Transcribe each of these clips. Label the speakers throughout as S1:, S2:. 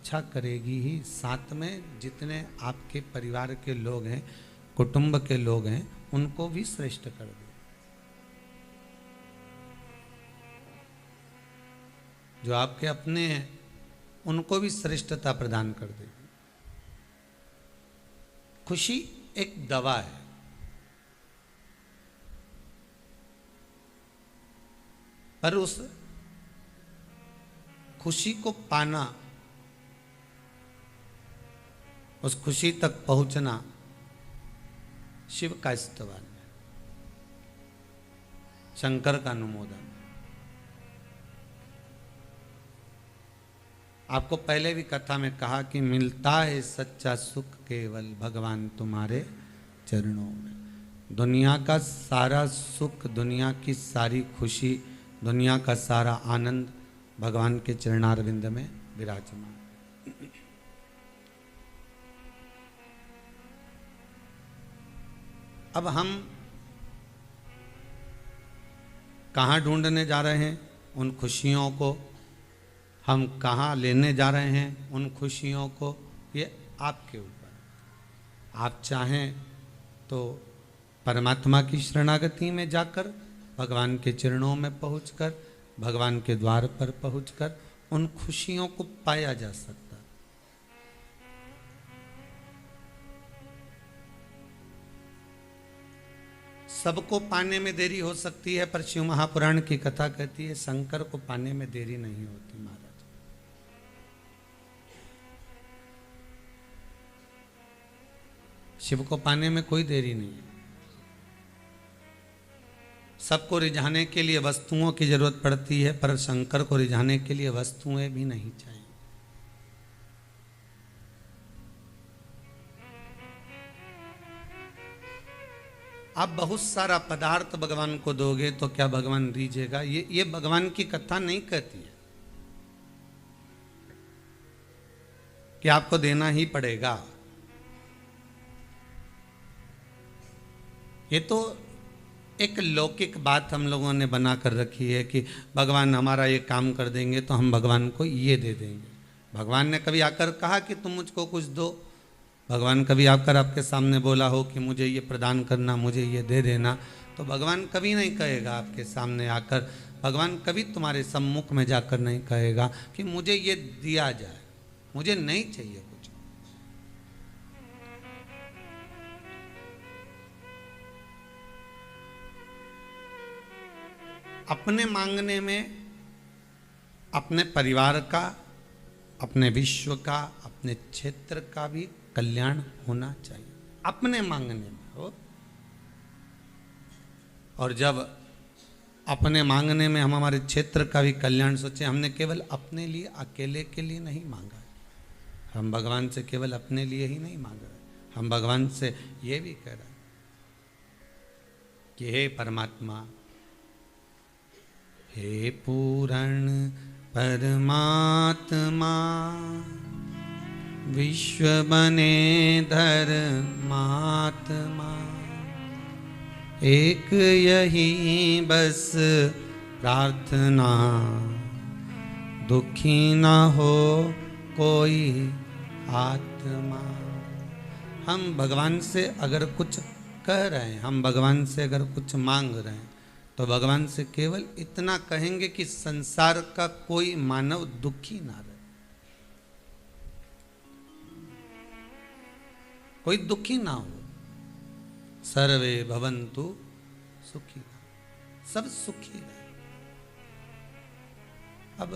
S1: अच्छा करेगी ही, साथ में जितने आपके परिवार के लोग हैं, कुटुंब के लोग हैं, उनको भी श्रेष्ठ कर दे। जो आपके अपने हैं उनको भी श्रेष्ठता प्रदान कर देगी। खुशी एक दवा है। पर उस खुशी को पाना, उस खुशी तक पहुंचना शिव का स्तवन है, शंकर का अनुमोदन। आपको पहले भी कथा में कहा कि मिलता है सच्चा सुख केवल भगवान तुम्हारे चरणों में। दुनिया का सारा सुख, दुनिया की सारी खुशी, दुनिया का सारा आनंद भगवान के चरणारविंद में विराजमान। अब हम कहाँ ढूंढने जा रहे हैं उन खुशियों को, हम कहाँ लेने जा रहे हैं उन खुशियों को, ये आपके ऊपर। आप चाहें तो परमात्मा की शरणागति में जाकर, भगवान के चरणों में पहुंचकर, भगवान के द्वार पर पहुंचकर उन खुशियों को पाया जा सकता। सबको पाने में देरी हो सकती है, पर शिव महापुराण की कथा कहती है शंकर को पाने में देरी नहीं होती महाराज। शिव को पाने में कोई देरी नहीं है। सबको रिझाने के लिए वस्तुओं की जरूरत पड़ती है, पर शंकर को रिझाने के लिए वस्तुएं भी नहीं चाहिए। आप बहुत सारा पदार्थ भगवान को दोगे तो क्या भगवान रिझेगा? ये भगवान की कथा नहीं कहती है कि आपको देना ही पड़ेगा। ये तो एक लौकिक बात हम लोगों ने बना कर रखी है कि भगवान हमारा ये काम कर देंगे तो हम भगवान को ये दे देंगे। भगवान ने कभी आकर कहा कि तुम मुझको कुछ दो? भगवान कभी आकर आपके सामने बोला हो कि मुझे ये प्रदान करना, मुझे ये दे देना? तो भगवान कभी नहीं कहेगा आपके सामने आकर, भगवान कभी तुम्हारे सम्मुख में जाकर नहीं कहेगा कि मुझे ये दिया जाए, मुझे नहीं चाहिए कुछ। अपने मांगने में अपने परिवार का, अपने विश्व का, अपने क्षेत्र का भी कल्याण होना चाहिए, अपने मांगने में हो। और जब अपने मांगने में हम हमारे क्षेत्र का भी कल्याण सोचे, हमने केवल अपने लिए, अकेले के लिए नहीं मांगा है। हम भगवान से केवल अपने लिए ही नहीं मांग रहे, हम भगवान से ये भी कह रहे हैं कि हे परमात्मा, हे पूर्ण परमात्मा, विश्व बने धर्मात्मा, एक यही बस प्रार्थना, दुखी ना हो कोई आत्मा। हम भगवान से अगर कुछ कह रहे हैं, हम भगवान से अगर कुछ मांग रहे हैं, तो भगवान से केवल इतना कहेंगे कि संसार का कोई मानव दुखी ना रहे, कोई दुखी ना हो। सर्वे भवन्तु सुखी, सब सुखी रहे। अब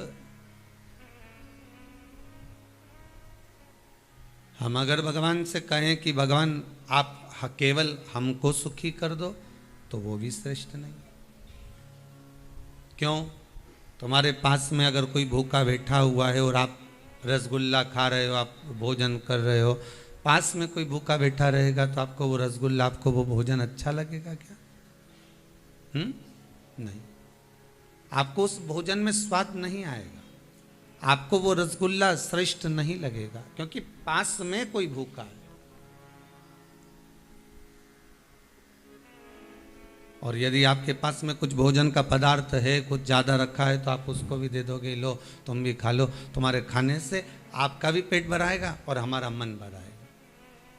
S1: हम अगर भगवान से कहें कि भगवान आप केवल हमको सुखी कर दो, तो वो भी श्रेष्ठ नहीं। क्यों? तुम्हारे पास में अगर कोई भूखा बैठा हुआ है और आप रसगुल्ला खा रहे हो, आप भोजन कर रहे हो, पास में कोई भूखा बैठा रहेगा तो आपको वो रसगुल्ला, आपको वो भोजन अच्छा लगेगा क्या? नहीं, आपको उस भोजन में स्वाद नहीं आएगा, आपको वो रसगुल्ला श्रेष्ठ नहीं लगेगा, क्योंकि पास में कोई भूखा है। और यदि आपके पास में कुछ भोजन का पदार्थ है, कुछ ज़्यादा रखा है, तो आप उसको भी दे दोगे, लो तुम भी खा लो। तुम्हारे खाने से आपका भी पेट भराएगा और हमारा मन भराएगा।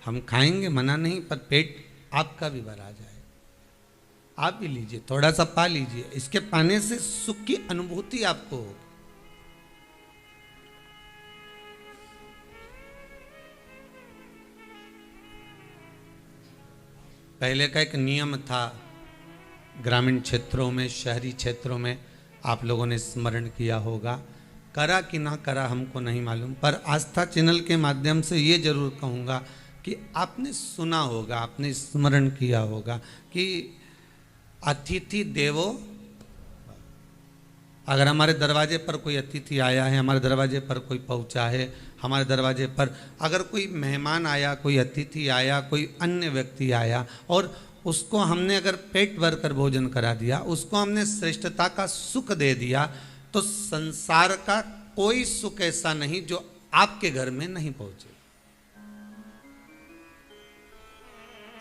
S1: हम खाएंगे, मना नहीं, पर पेट आपका भी भरा जाएगा। आप भी लीजिए, थोड़ा सा पा लीजिए, इसके पाने से सुख की अनुभूति आपको होगी। पहले का एक नियम था, ग्रामीण क्षेत्रों में, शहरी क्षेत्रों में, आप लोगों ने स्मरण किया होगा, करा कि ना करा हमको नहीं मालूम, पर आस्था चैनल के माध्यम से ये जरूर कहूँगा कि आपने सुना होगा, आपने स्मरण किया होगा कि अतिथि देवो। अगर हमारे दरवाजे पर कोई अतिथि आया है, हमारे दरवाजे पर कोई पहुंचा है, हमारे दरवाजे पर अगर कोई मेहमान आया, कोई अतिथि आया, कोई अन्य व्यक्ति आया और उसको हमने अगर पेट भर कर भोजन करा दिया, उसको हमने श्रेष्ठता का सुख दे दिया, तो संसार का कोई सुख ऐसा नहीं जो आपके घर में नहीं पहुंचे।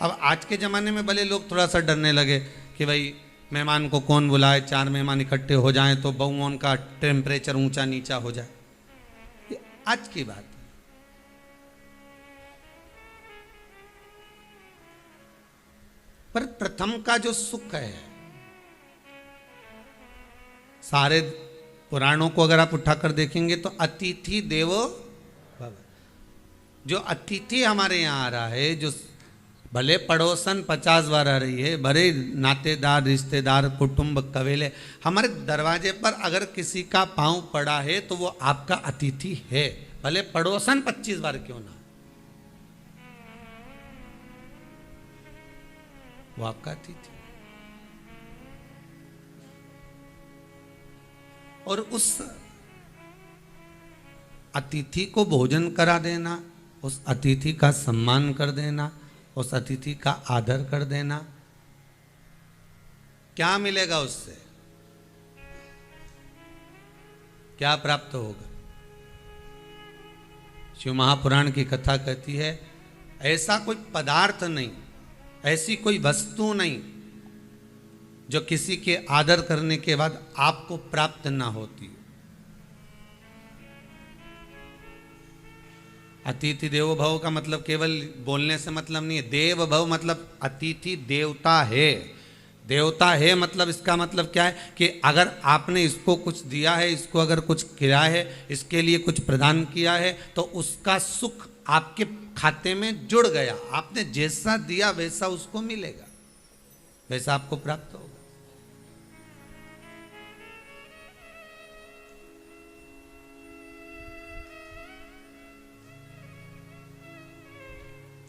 S1: अब आज के ज़माने में भले लोग थोड़ा सा डरने लगे कि भाई मेहमान को कौन बुलाए, 4 मेहमान इकट्ठे हो जाएं तो बहुओं का टेम्परेचर ऊंचा नीचा हो जाए, ये आज की बात है। पर प्रथम का जो सुख है, सारे पुराणों को अगर आप उठाकर देखेंगे तो अतिथि देवो भव। जो अतिथि हमारे यहाँ आ रहा है, जो भले पड़ोसन 50 बार आ रही है, भले नातेदार, रिश्तेदार, कुटुंब, कबीले, हमारे दरवाजे पर अगर किसी का पांव पड़ा है तो वो आपका अतिथि है, भले पड़ोसन 25 बार क्यों ना, वो आपका अतिथि। और उस अतिथि को भोजन करा देना, उस अतिथि का सम्मान कर देना, उस अतिथि का आदर कर देना, क्या मिलेगा उससे, क्या प्राप्त होगा? शिव महापुराण की कथा कहती है, ऐसा कोई पदार्थ नहीं, ऐसी कोई वस्तु नहीं जो किसी के आदर करने के बाद आपको प्राप्त ना होती। अतिथि देवो भव का मतलब केवल बोलने से मतलब नहीं है। देव भव मतलब अतिथि देवता है। देवता है मतलब इसका मतलब क्या है कि अगर आपने इसको कुछ दिया है, इसको अगर कुछ किया है, इसके लिए कुछ प्रदान किया है, तो उसका सुख आपके खाते में जुड़ गया। आपने जैसा दिया वैसा उसको मिलेगा, वैसा आपको प्राप्त होगा।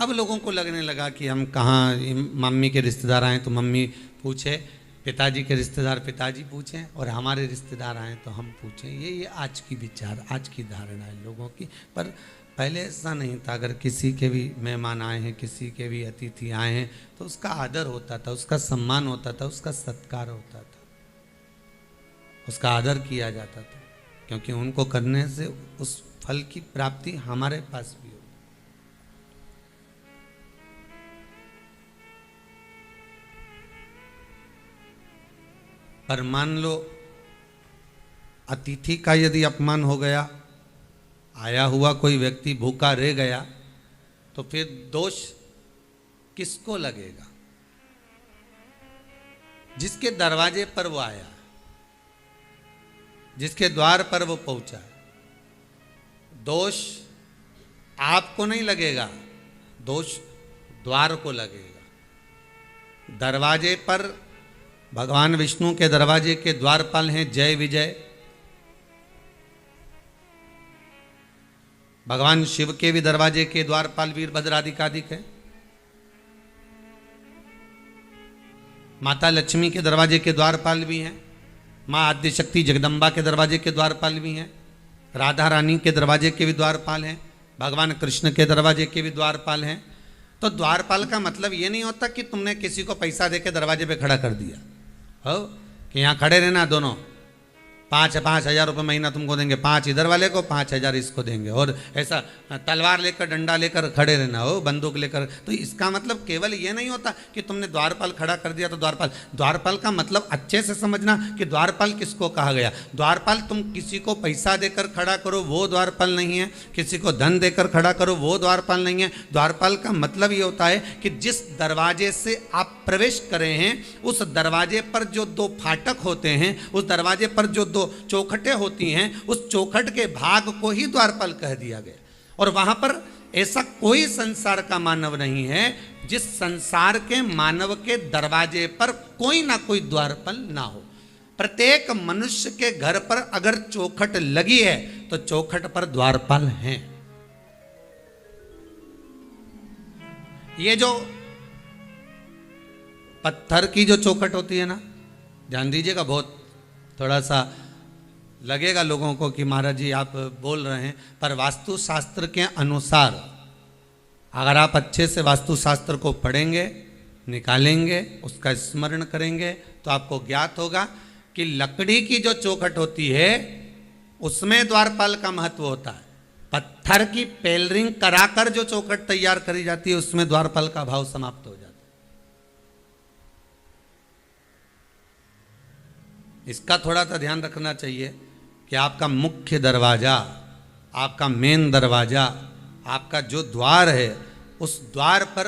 S1: अब लोगों को लगने लगा कि हम कहाँ, मम्मी के रिश्तेदार आए तो मम्मी पूछे, पिताजी के रिश्तेदार पिताजी पूछें, और हमारे रिश्तेदार आए तो हम पूछें। ये आज की विचार, आज की धारणा है लोगों की। पर पहले ऐसा नहीं था। अगर किसी के भी मेहमान आए हैं, किसी के भी अतिथि आए हैं, तो उसका आदर होता था, उसका सम्मान होता था, उसका सत्कार होता था, उसका आदर किया जाता था, क्योंकि उनको करने से उस फल की प्राप्ति हमारे पास भी हो। पर मान लो अतिथि का यदि अपमान हो गया, आया हुआ कोई व्यक्ति भूखा रह गया, तो फिर दोष किसको लगेगा? जिसके दरवाजे पर वो आया, जिसके द्वार पर वो पहुंचा। दोष आपको नहीं लगेगा, दोष द्वार को लगेगा। दरवाजे पर भगवान विष्णु के दरवाजे के द्वारपाल हैं जय विजय, भगवान शिव के भी दरवाजे के द्वारपाल वीरभद्रादिकादिक है, माता लक्ष्मी के दरवाजे के द्वारपाल भी हैं, माँ आद्यशक्ति जगदम्बा के दरवाजे के द्वारपाल भी हैं, राधा रानी के दरवाजे के भी द्वारपाल हैं, भगवान कृष्ण के दरवाजे के भी द्वारपाल हैं। तो द्वारपाल का मतलब ये नहीं होता कि तुमने किसी को पैसा दे के दरवाजे पे खड़ा कर दिया हो कि यहाँ खड़े रहना दोनों 5,000 रुपये महीना तुमको देंगे, 5 इधर वाले को, 5,000 इसको देंगे, और ऐसा तलवार लेकर डंडा लेकर खड़े रहना हो, बंदूक लेकर। तो इसका मतलब केवल ये नहीं होता कि तुमने द्वारपाल खड़ा कर दिया तो द्वारपाल। द्वारपाल का मतलब अच्छे से समझना कि द्वारपाल किसको कहा गया। द्वारपाल तुम किसी को पैसा देकर खड़ा करो वो द्वारपाल नहीं है, किसी को धन देकर खड़ा करो वो द्वारपाल नहीं है। द्वारपाल का मतलब ये होता है कि जिस दरवाजे से आप प्रवेश करे हैं उस दरवाजे पर जो 2 फाटक होते हैं, उस दरवाजे पर जो 2 चौखटें होती हैं, उस चौखट के भाग को ही द्वारपाल कह दिया गया। और वहां पर ऐसा कोई संसार का मानव नहीं है जिस संसार के मानव के दरवाजे पर कोई ना कोई द्वारपाल ना हो। प्रत्येक मनुष्य के घर पर अगर चौखट लगी है तो चौखट पर द्वारपाल हैं। ये जो पत्थर की जो चौखट होती है ना, ध्यान दीजिएगा, बहुत थोड़ा सा लगेगा लोगों को कि महाराज जी आप बोल रहे हैं, पर वास्तुशास्त्र के अनुसार अगर आप अच्छे से वास्तुशास्त्र को पढ़ेंगे, निकालेंगे, उसका स्मरण करेंगे तो आपको ज्ञात होगा कि लकड़ी की जो चौखट होती है उसमें द्वारपाल का महत्व होता है। पत्थर की पेलरिंग कराकर जो चौखट तैयार करी जाती है उसमें द्वारपाल का भाव समाप्त हो जाता है। इसका थोड़ा सा ध्यान रखना चाहिए कि आपका मुख्य दरवाजा, आपका मेन दरवाजा, आपका जो द्वार है उस द्वार पर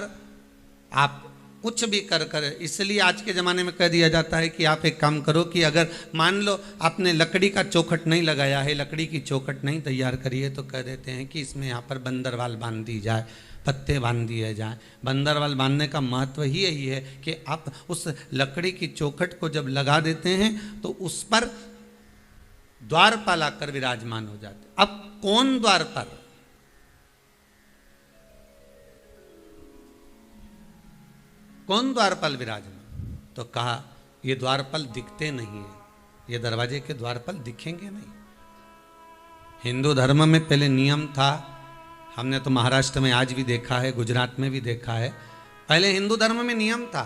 S1: आप कुछ भी कर इसलिए आज के ज़माने में कह दिया जाता है कि आप एक काम करो कि अगर मान लो आपने लकड़ी का चौखट नहीं लगाया है, लकड़ी की चौखट नहीं तैयार करी है, तो कह देते हैं कि इसमें यहाँ पर बंदरवाल बांध दी जाए, पत्ते बांध दिए जाएं। बंदरवाल बांधने का महत्व ही यही है कि आप उस लकड़ी की चौखट को जब लगा देते हैं तो उस पर द्वारपाल आकर विराजमान हो जाते। अब कौन द्वारपाल? कौन द्वारपाल विराजमान? तो कहा ये द्वारपाल दिखते नहीं है, ये दरवाजे के द्वारपाल दिखेंगे नहीं। हिंदू धर्म में पहले नियम था, हमने तो महाराष्ट्र में आज भी देखा है, गुजरात में भी देखा है, पहले हिंदू धर्म में नियम था।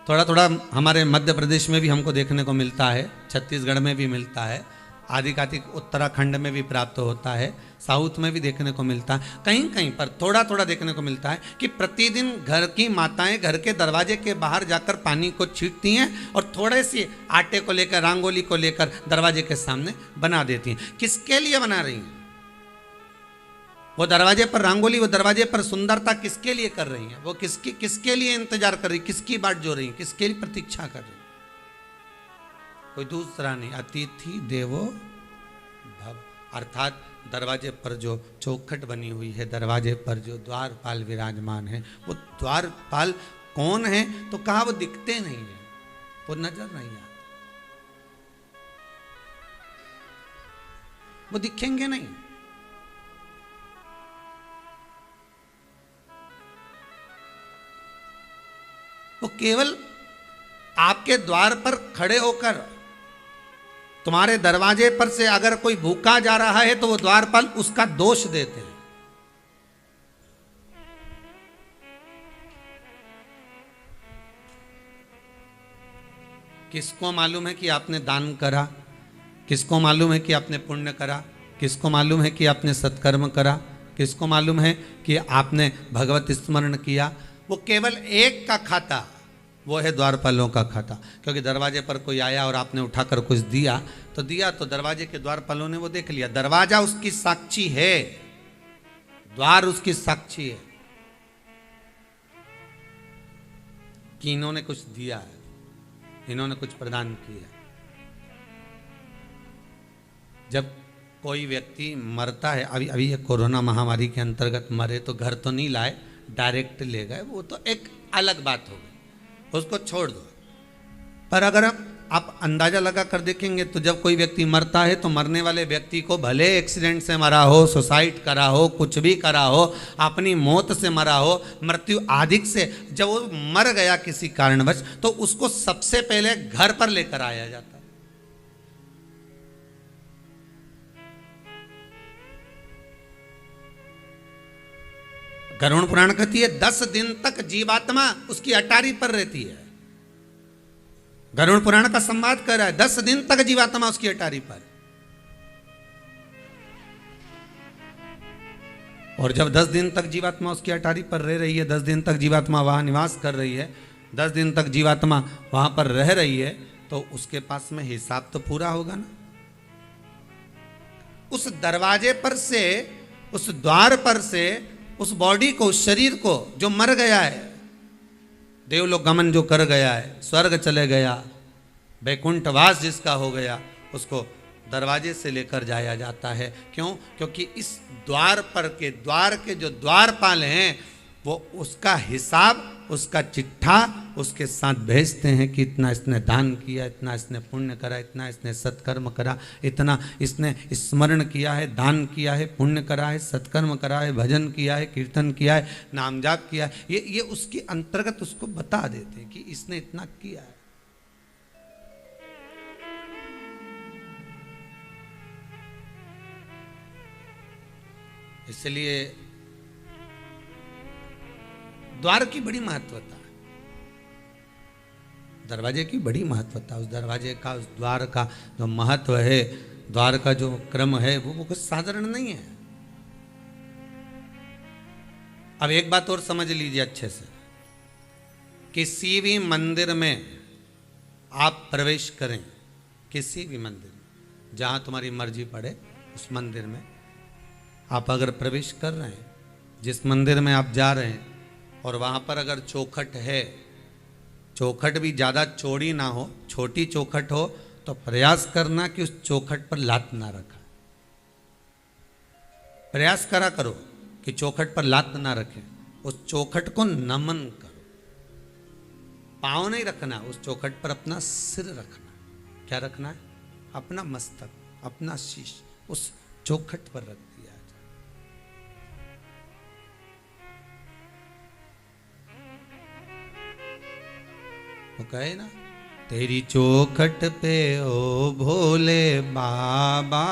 S1: थोड़ा थोड़ा हमारे मध्य प्रदेश में भी हमको देखने को मिलता है, छत्तीसगढ़ में भी मिलता है, आधिकाधिक उत्तराखंड में भी प्राप्त होता है, साउथ में भी देखने को मिलता है, कहीं कहीं पर थोड़ा थोड़ा देखने को मिलता है कि प्रतिदिन घर की माताएं घर के दरवाजे के बाहर जाकर पानी को छींटती हैं और थोड़े से आटे को लेकर, रंगोली को लेकर दरवाजे के सामने बना देती हैं। किसके लिए बना रही हैं? वो दरवाजे पर रंगोली, वो दरवाजे पर सुंदरता किसके लिए कर रही हैं? वो किसके लिए इंतजार कर रही, किसकी बाट जो रही, किसके लिए प्रतीक्षा कर रही? कोई दूसरा नहीं, अतिथि देवो भव। अर्थात दरवाजे पर जो चौखट बनी हुई है, दरवाजे पर जो द्वारपाल विराजमान है, वो द्वारपाल कौन है? तो कहा वो दिखते नहीं है, वो नजर नहीं आते, वो दिखेंगे नहीं। वो केवल आपके द्वार पर खड़े होकर, तुम्हारे दरवाजे पर से अगर कोई भूखा जा रहा है तो वो द्वारपाल उसका दोष देते हैं। किसको मालूम है कि आपने दान करा? किसको मालूम है कि आपने पुण्य करा? किसको मालूम है कि आपने सत्कर्म करा? किसको मालूम है कि आपने भगवत स्मरण किया? वो केवल एक का खाता, वो है द्वारपालों का खाता। क्योंकि दरवाजे पर कोई आया और आपने उठाकर कुछ दिया तो दरवाजे के द्वारपालों ने वो देख लिया। दरवाजा उसकी साक्षी है, द्वार उसकी साक्षी है कि इन्होंने कुछ दिया है, इन्होंने कुछ प्रदान किया। जब कोई व्यक्ति मरता है, अभी ये कोरोना महामारी के अंतर्गत मरे तो घर तो नहीं लाए, डायरेक्ट ले गए, वो तो एक अलग बात हो गई, उसको छोड़ दो। पर अगर आप अंदाजा लगा कर देखेंगे तो जब कोई व्यक्ति मरता है तो मरने वाले व्यक्ति को भले एक्सीडेंट से मरा हो, सुसाइड करा हो, कुछ भी करा हो, अपनी मौत से मरा हो, मृत्यु आदि से जब वो मर गया किसी कारणवश, तो उसको सबसे पहले घर पर लेकर आया जाता है। गरुड़ पुराण कहती है 10 दिन तक जीवात्मा उसकी अटारी पर रहती है। गरुड़ पुराण का संवाद कर रहा है 10 दिन तक जीवात्मा उसकी अटारी पर। और जब 10 दिन तक जीवात्मा उसकी अटारी पर रह रही है, 10 दिन तक जीवात्मा वहाँ निवास कर रही है, 10 दिन तक जीवात्मा वहाँ पर रह रही है, तो उसके पास में हिसाब तो पूरा होगा ना। उस दरवाजे पर से, उस द्वार पर से उस बॉडी को, उस शरीर को जो मर गया है, देवलोक गमन जो कर गया है, स्वर्ग चले गया, वैकुंठवास जिसका हो गया, उसको दरवाजे से लेकर जाया जाता है। क्यों? क्योंकि इस द्वार पर के, द्वार के जो द्वारपाल हैं, वो उसका हिसाब, उसका चिट्ठा उसके साथ भेजते हैं कि इतना इसने दान किया, इतना इसने पुण्य करा, इतना इसने सत्कर्म करा, इतना इसने स्मरण किया है, दान किया है, पुण्य करा है, सत्कर्म करा है, भजन किया है, कीर्तन किया है, नाम जाप किया है। ये उसके अंतर्गत उसको बता देते हैं कि इसने इतना किया है। इसलिए द्वार की बड़ी महत्वता है, दरवाजे की बड़ी महत्वता, उस दरवाजे का, उस द्वार का जो महत्व है, द्वार का जो क्रम है, वो कुछ साधारण नहीं है। अब एक बात और समझ लीजिए अच्छे से, किसी भी मंदिर में आप प्रवेश करें, किसी भी मंदिर में, जहां तुम्हारी मर्जी पड़े उस मंदिर में आप अगर प्रवेश कर रहे हैं, जिस मंदिर में आप जा रहे हैं, और वहाँ पर अगर चौखट है, चौखट भी ज़्यादा चौड़ी ना हो, छोटी चौखट हो, तो प्रयास करना कि उस चौखट पर लात ना रखा। प्रयास करा करो कि चौखट पर लात ना रखें, उस चौखट को नमन करो। पाँव नहीं रखना, उस चौखट पर अपना सिर रखना। क्या रखना है? अपना मस्तक, अपना शीश उस चौखट पर रख दिया जाए। वो कहे ना, तेरी चौखट पे ओ भोले बाबा,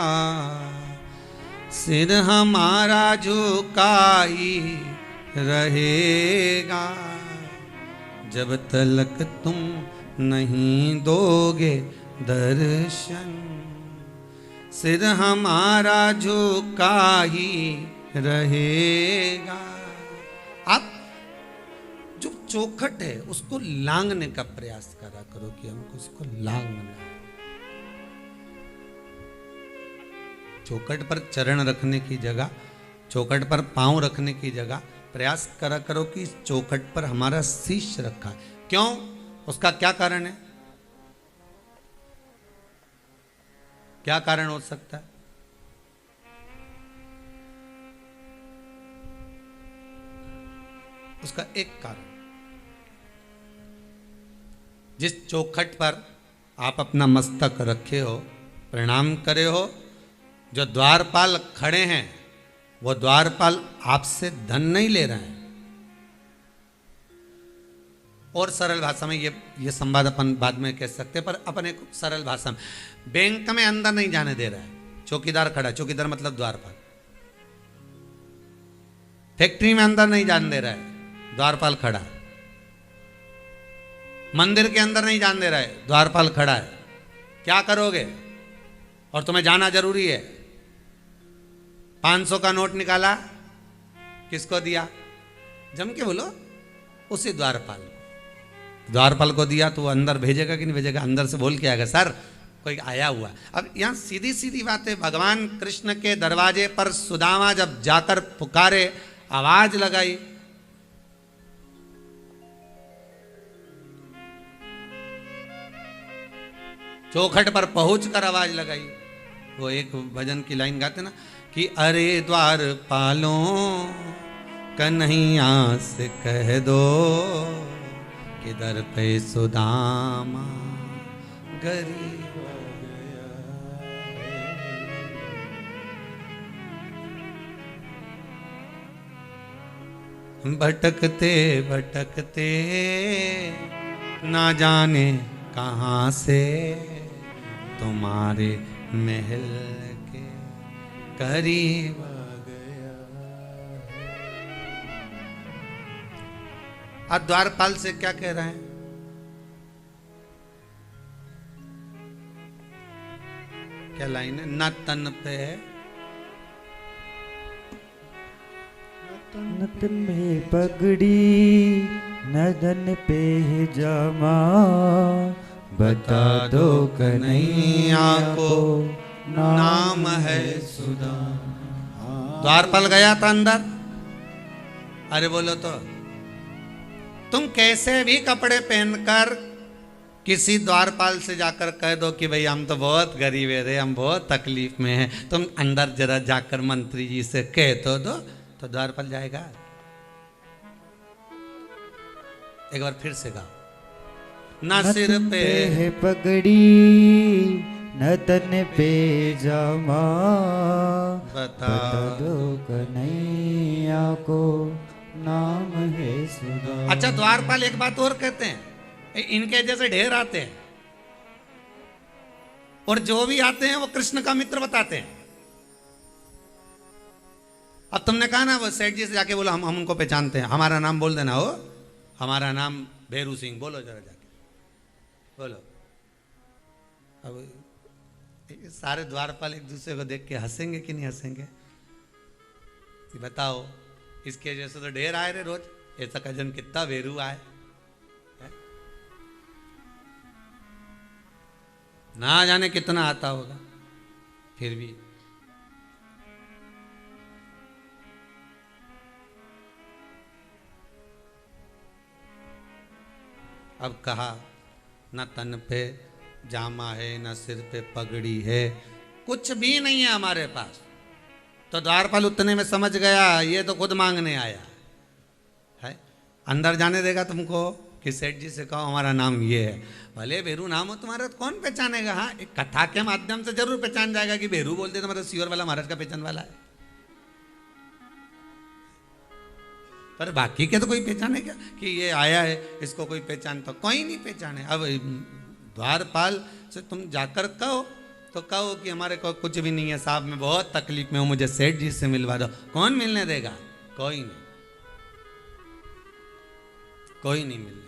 S1: सिर हमारा झुकाई रहेगा, जब तलक तुम नहीं दोगे दर्शन, सिर हमारा झुकाई रहेगा। आप जो चौखट है उसको लांघने का प्रयास करा करो कि हमको उसको लांघना है। चौखट पर चरण रखने की जगह, चौखट पर पांव रखने की जगह प्रयास करा करो कि इस चौखट पर हमारा शीश रखा है। क्यों? उसका क्या कारण है? क्या कारण हो सकता है? उसका एक कारण, जिस चौखट पर आप अपना मस्तक रखे हो, प्रणाम करे हो, जो द्वारपाल खड़े हैं, वो द्वारपाल आपसे धन नहीं ले रहे हैं। और सरल भाषा में ये संवाद अपन बाद में कह सकते हैं, पर अपन एक सरल भाषा में, बैंक में अंदर नहीं जाने दे रहा है, चौकीदार खड़ा, चौकीदार मतलब द्वारपाल। फैक्ट्री में अंदर नहीं जाने दे रहा है, द्वारपाल खड़ा है। मंदिर के अंदर नहीं जाने दे रहा है, द्वारपाल खड़ा है। क्या करोगे? और तुम्हें जाना जरूरी है। 500 का नोट निकाला, किसको दिया? जम के बोलो, उसी द्वारपाल को। द्वारपाल को दिया तो वो अंदर भेजेगा कि नहीं भेजेगा? अंदर से बोल के आएगा, सर कोई आया हुआ। अब यहां सीधी सीधी बात है, भगवान कृष्ण के दरवाजे पर सुदामा जब जाकर पुकारे, आवाज लगाई, चौखट पर पहुंचकर आवाज लगाई। वो एक भजन की लाइन गाते ना कि अरे द्वार पालो कन्हैया से कह दो, किधर पे सुदामा गरीब गया। भटकते भटकते ना जाने कहाँ से तुम्हारे महल के करीब आ गया। आप द्वारपाल से क्या कह रहे हैं? क्या लाइन है? ना तन पे है
S2: नतन में पगड़ी नदन पे जामा, बता दो कन्हैया को नाम है सुदामा।
S1: द्वारपाल गया था अंदर। अरे बोलो तो, तुम कैसे भी कपड़े पहनकर किसी द्वारपाल से जाकर कह दो कि भाई हम तो बहुत गरीब है रे, हम बहुत तकलीफ में हैं, तुम अंदर जरा जाकर मंत्री जी से कह तो दो, तो द्वारपाल जाएगा। एक बार फिर से गाओ। ना सिर पे
S2: है पगड़ी न तन पे जामा,
S1: बता
S2: दो कन्हैया को नाम है सुदामा।
S1: अच्छा, द्वारपाल एक बात और कहते हैं, इनके जैसे ढेर आते हैं और जो भी आते हैं वो कृष्ण का मित्र बताते हैं। अब तुमने कहा ना वो सेठ जी से जाके बोलो हम उनको पहचानते हैं, हमारा नाम बोल देना हो, हमारा नाम भैरू सिंह, बोलो जरा जाके बोलो। अब सारे द्वारपाल एक दूसरे को देख के हंसेंगे कि नहीं हंसेंगे? बताओ, इसके जैसे तो ढेर आए रे रोज, ऐसा कजन कितना भैरू आए, ना जाने कितना आता होगा। फिर भी अब कहा न तन पे जामा है, न सिर पे पगड़ी है, कुछ भी नहीं है हमारे पास। तो द्वारपाल उतने में समझ गया ये तो खुद मांगने आया है। अंदर जाने देगा तुमको कि सेठ जी से कहो हमारा नाम ये है। भले भेरू नाम हो तुम्हारा तो कौन पहचानेगा? हाँ, एक कथा के माध्यम से जरूर पहचान जाएगा कि भेरू बोलते तो मतलब सियोर वाला महाराज का पहचान वाला है, पर बाकी के तो कोई पहचाने क्या कि ये आया है, इसको कोई पहचान? तो कोई नहीं पहचाने। अब द्वारपाल से तुम जाकर कहो तो कहो कि हमारे को कुछ भी नहीं है साहब, मैं बहुत तकलीफ में हूं, मुझे सेठ जी से मिलवा दो। कौन मिलने देगा? कोई नहीं, कोई नहीं मिलने।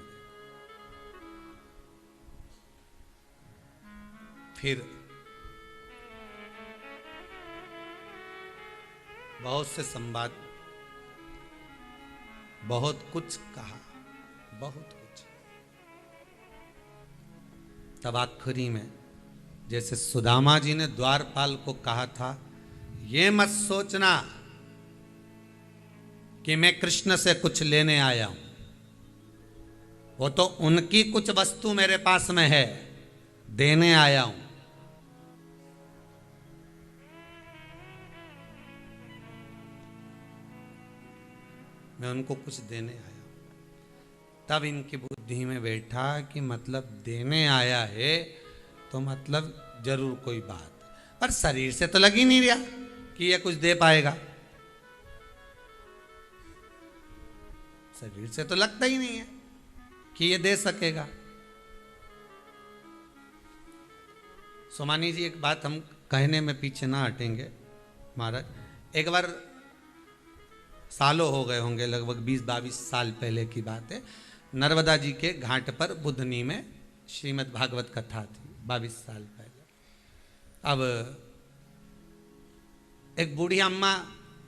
S1: फिर बहुत से संवाद, बहुत कुछ कहा, बहुत कुछ। तब आखिरी में जैसे सुदामा जी ने द्वारपाल को कहा था, ये मत सोचना कि मैं कृष्ण से कुछ लेने आया हूं, वो तो उनकी कुछ वस्तु मेरे पास में है, देने आया हूं। मैं उनको कुछ देने आया हूं। तब इनकी बुद्धि में बैठा कि मतलब देने आया है तो मतलब जरूर कोई बात, पर शरीर से तो लग ही नहीं रहा कि ये कुछ दे पाएगा, शरीर से तो लगता ही नहीं है कि ये दे सकेगा। सोमानी जी, एक बात हम कहने में पीछे ना हटेंगे महाराज। एक बार सालों हो गए होंगे, लगभग 20-22 साल पहले की बात है, नर्मदा जी के घाट पर बुधनी में श्रीमद् भागवत कथा थी, 22 साल पहले। अब एक बूढ़ी अम्मा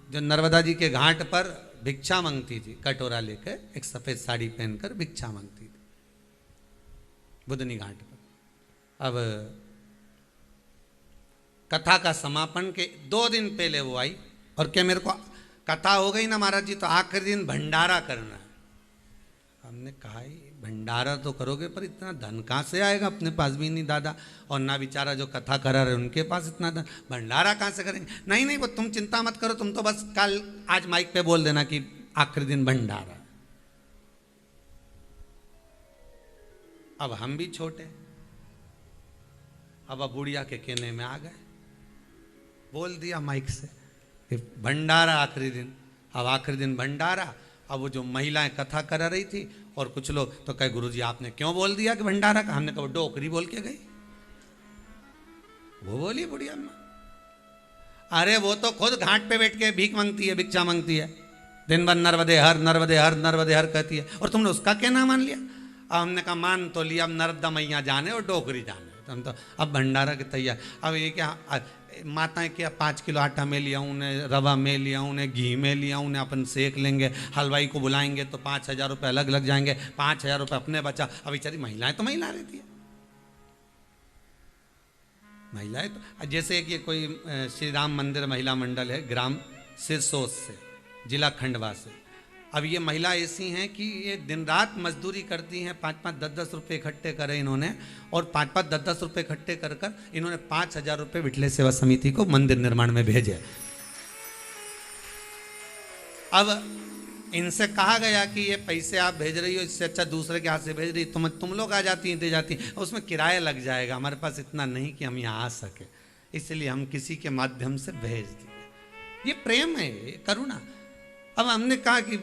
S1: जो नर्मदा जी के घाट पर भिक्षा मांगती थी, कटोरा लेकर, एक सफेद साड़ी पहनकर भिक्षा मांगती थी बुधनी घाट पर। अब कथा का समापन के 2 दिन पहले वो आई और क्या मेरे को कथा हो गई ना महाराज जी, तो आखिरी दिन भंडारा करना है। हमने कहा भंडारा तो करोगे पर इतना धन कहाँ से आएगा, अपने पास भी नहीं दादा, और ना बेचारा जो कथा करा रहे उनके पास इतना धन, भंडारा कहाँ से करेंगे? नहीं नहीं, वो तुम चिंता मत करो, तुम तो बस कल आज माइक पे बोल देना कि आखिरी दिन भंडारा। अब हम भी छोटे, अब बुढ़िया के कहने में आ गए, बोल दिया माइक से कि भंडारा आखिरी दिन। अब आखिरी दिन भंडारा। अब वो जो महिलाएं कथा करा रही थी और कुछ लोग तो कहे गुरुजी आपने क्यों बोल दिया कि भंडारा का? हमने कहा वो डोकरी बोल के गई, वो बोली बुढ़िया अम्मा। अरे वो तो खुद घाट पे बैठ के भीख मांगती है, भिक्षा मांगती है, दिन भर नर्मदे हर नर्मदे हर नर्मदे हर कहती है, और तुमने उसका क्या नाम मान लिया? अब हमने कहा मान तो लिया, अब नर्मदा मैया जाने और डोकरी जाने, तो हम तो अब भंडारा के तैयार। अब ये क्या माताएं क्या 5 किलो आटा में लिया उन्हें, रवा में लिया उन्हें, घी में लिया उन्हें, अपन सेक लेंगे, हलवाई को बुलाएंगे तो 5,000 रुपये अलग लग जाएंगे, 5,000 रुपये अपने बचा। अब बेचारी महिलाएं तो महिला रहती है, महिलाएं तो जैसे कि कोई श्री राम मंदिर महिला मंडल है ग्राम सिरसोस से, जिला खंडवा से। अब ये महिला ऐसी हैं कि ये दिन रात मजदूरी करती हैं, 5-5, 10-10 रुपये इकट्ठे करे इन्होंने, और 5-5, 10-10 रुपये इकट्ठे कर कर इन्होंने 5,000 रुपये विठले सेवा समिति को मंदिर निर्माण में भेजे। अब इनसे कहा गया कि ये पैसे आप भेज रही हो, इससे अच्छा दूसरे के हाथ से भेज रही, तुम लोग आ जाती हैं, दे जाती, उसमें किराया लग जाएगा, हमारे पास इतना नहीं कि हम यहाँ आ सके, इसलिए हम किसी के माध्यम से भेज दिए। ये प्रेम है, ये करुणा। अब हमने कहा कि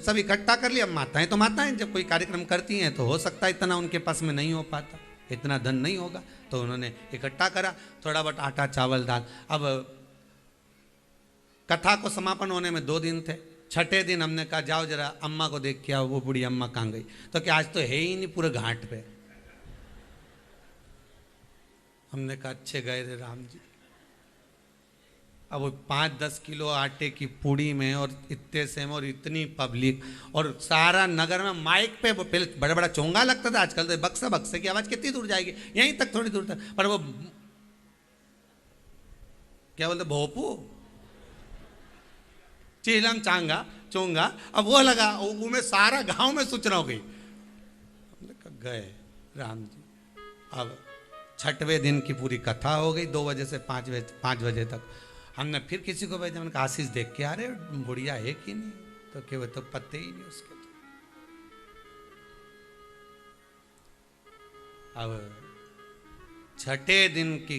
S1: सब इकट्ठा कर लिया। अब माताएं तो माताएं, जब कोई कार्यक्रम करती हैं तो हो सकता है इतना उनके पास में नहीं हो पाता, इतना धन नहीं होगा, तो उन्होंने इकट्ठा करा थोड़ा बहुत आटा चावल दाल। अब कथा को समापन होने में 2 दिन थे। छठे दिन हमने कहा जाओ जरा अम्मा को देख के आओ, वो बूढ़ी अम्मा कहाँ गई, तो क्या आज तो है ही नहीं पूरे घाट पे। हमने कहा अच्छे गए रे राम जी। अब वो 5-10 किलो आटे की पूड़ी में और इतने सेम और इतनी पब्लिक और सारा नगर में माइक पे, पहले बड़ा बड़ा चोंगा लगता था, आजकल तो बक्सा, बक्से की आवाज़ कितनी दूर जाएगी, यहीं तक थोड़ी दूर तक, पर वो क्या बोलते भोपू, चीलम चांगा चोंगा, अब वो लगा, वो में सारा गांव में सूचना हो गई। गए राम जी। अब 6वें दिन की पूरी कथा हो गई, 2 बजे से 5 बजे तक। हमने फिर किसी को भेजा, मैंने कहा आशीष देख के आ रहे बुढ़िया है कि नहीं, तो क्या वो तो पत्ते ही नहीं उसके। तो अब 6ठे दिन की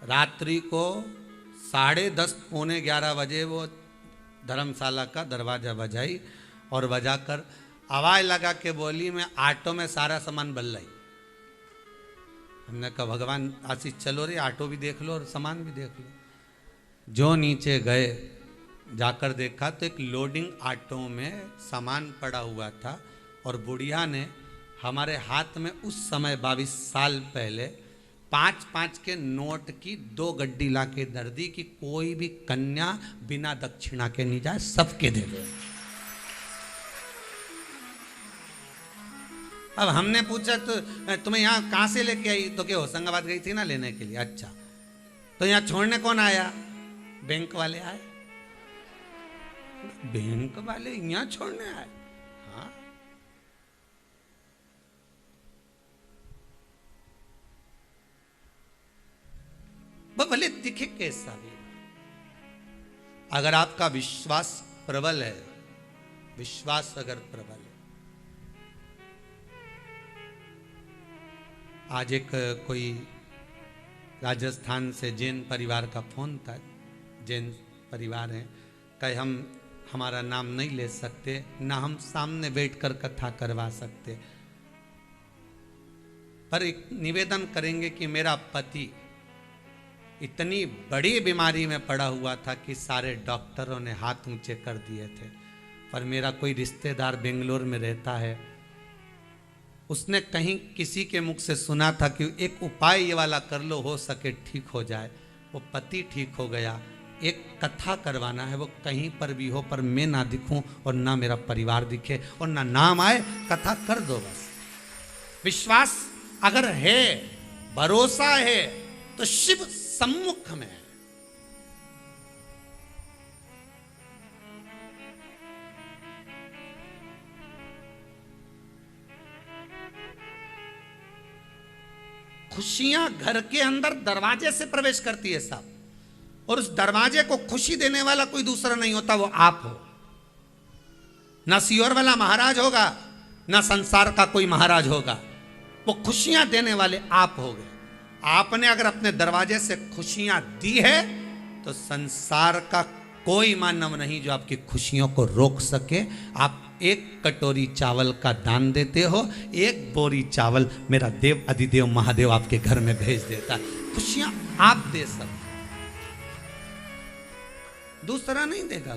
S1: रात्रि को 10:30 पौने 11 बजे वो धर्मशाला का दरवाजा बजाई और बजाकर आवाज लगा के बोली मैं ऑटो में सारा सामान बल लाई। हमने कहा भगवान आशीष चलो रे, ऑटो भी देख लो और सामान भी देख लो। जो नीचे गए जाकर देखा तो एक लोडिंग ऑटो में सामान पड़ा हुआ था और बुढ़िया ने हमारे हाथ में उस समय 22 साल पहले 5-5 के नोट की 2 गड्डी ला के दर दी कि कोई भी कन्या बिना दक्षिणा के नहीं जाए, सबके दे दो। अब हमने पूछा तो तुम्हें यहाँ कहाँ से लेके आई, तो क्या होशंगाबाद गई थी ना लेने के लिए। अच्छा, तो यहाँ छोड़ने कौन आया? बैंक वाले आए। बैंक वाले यहाँ छोड़ने आए? हाँ, वो भले दिखे कैसा भी, अगर आपका विश्वास प्रबल है, विश्वास अगर प्रबल है। आज एक कोई राजस्थान से जैन परिवार का फोन था, जैन परिवार है, कहे हम हमारा नाम नहीं ले सकते, ना हम सामने बैठकर कथा करवा सकते, पर एक निवेदन करेंगे कि मेरा पति इतनी बड़ी बीमारी में पड़ा हुआ था कि सारे डॉक्टरों ने हाथ ऊंचे कर दिए थे, पर मेरा कोई रिश्तेदार बेंगलोर में रहता है, उसने कहीं किसी के मुख से सुना था कि एक उपाय ये वाला कर लो, हो सके ठीक हो जाए। वो पति ठीक हो गया, एक कथा करवाना है, वो कहीं पर भी हो, पर मैं ना दिखूं और ना मेरा परिवार दिखे और ना नाम आए, कथा कर दो बस। विश्वास अगर है, भरोसा है, तो शिव सम्मुख में है। खुशियां घर के अंदर दरवाजे से प्रवेश करती है साहब, और उस दरवाजे को खुशी देने वाला कोई दूसरा नहीं होता, वो आप हो। ना सियोर वाला महाराज होगा, ना संसार का कोई महाराज होगा, वो खुशियां देने वाले आप हो गए। आपने अगर अपने दरवाजे से खुशियां दी है तो संसार का कोई मानव नहीं जो आपकी खुशियों को रोक सके। आप एक कटोरी चावल का दान देते हो, 1 बोरी चावल मेरा देव अधिदेव महादेव आपके घर में भेज देता है। खुशियां आप दे सकते, दूसरा नहीं देगा।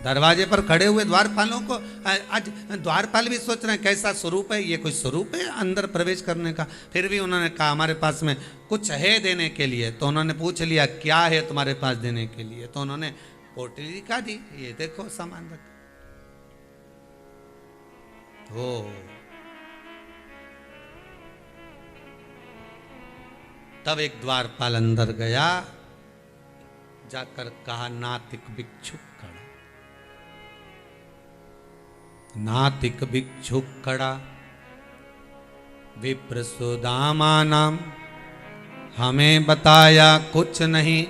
S1: दरवाजे पर खड़े हुए द्वारपालों को आज द्वारपाल भी सोच रहे हैं कैसा स्वरूप है, ये कोई स्वरूप है अंदर प्रवेश करने का। फिर भी उन्होंने कहा हमारे पास में कुछ है देने के लिए। तो उन्होंने पूछ लिया क्या है तुम्हारे पास देने के लिए। तो उन्होंने पोटली दिखा दी, ये देखो सामान रखा। हो तब एक द्वारपाल अंदर गया, जाकर कहा नातिक भिक्षुक खड़ा, नातिक भिक्षुक खड़ा, विप्र सुदामा नाम, हमें बताया कुछ नहीं,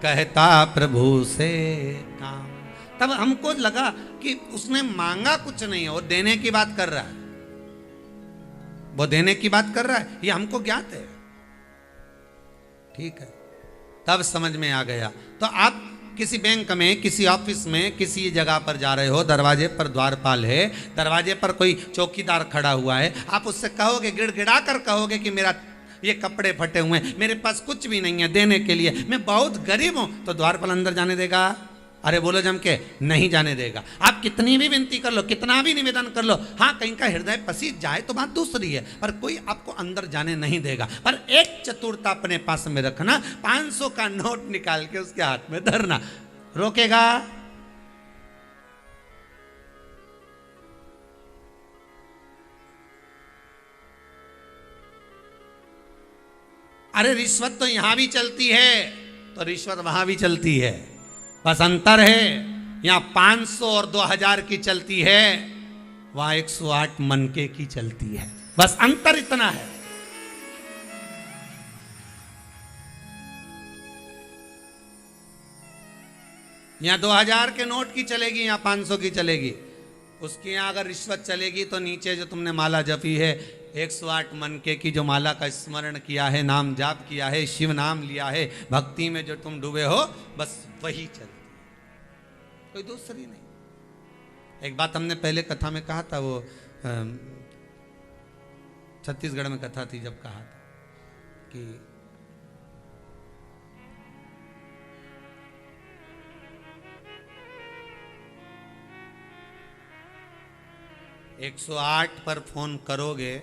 S1: कहता प्रभु से काम। तब हमको लगा कि उसने मांगा कुछ नहीं, और देने की बात कर रहा है, वो देने की बात कर रहा है, ये हमको ज्ञात है। ठीक है, तब समझ में आ गया। तो आप किसी बैंक में, किसी ऑफिस में, किसी जगह पर जा रहे हो, दरवाजे पर द्वारपाल है, दरवाजे पर कोई चौकीदार खड़ा हुआ है, आप उससे कहोगे, गिड़गिड़ा कर कहोगे कि मेरा ये कपड़े फटे हुए हैं, मेरे पास कुछ भी नहीं है देने के लिए, मैं बहुत गरीब हूं, तो द्वारपाल अंदर जाने देगा? अरे बोलो जम के, नहीं जाने देगा। आप कितनी भी विनती कर लो, कितना भी निवेदन कर लो, हाँ कहीं का हृदय पसीज जाए तो बात दूसरी है, पर कोई आपको अंदर जाने नहीं देगा। पर एक चतुरता अपने पास में रखना, 500 का नोट निकाल के उसके हाथ में धरना, रोकेगा? अरे रिश्वत तो यहां भी चलती है, तो रिश्वत वहां भी चलती है, बस अंतर है, यहां 500 और 2000 की चलती है, वहां 108 मनके की चलती है, बस अंतर इतना है। यहां 2000 के नोट की चलेगी, यहां 500 की चलेगी। उसकी यहां अगर रिश्वत चलेगी तो नीचे जो तुमने माला जपी है, 108 मनके की जो माला का स्मरण किया है, नाम जाप किया है, शिव नाम लिया है, भक्ति में जो तुम डूबे हो, बस वही चलती, कोई दूसरी नहीं। एक बात हमने पहले कथा में कहा था, वो छत्तीसगढ़ में कथा थी, जब कहा था कि एक 108 पर फोन करोगे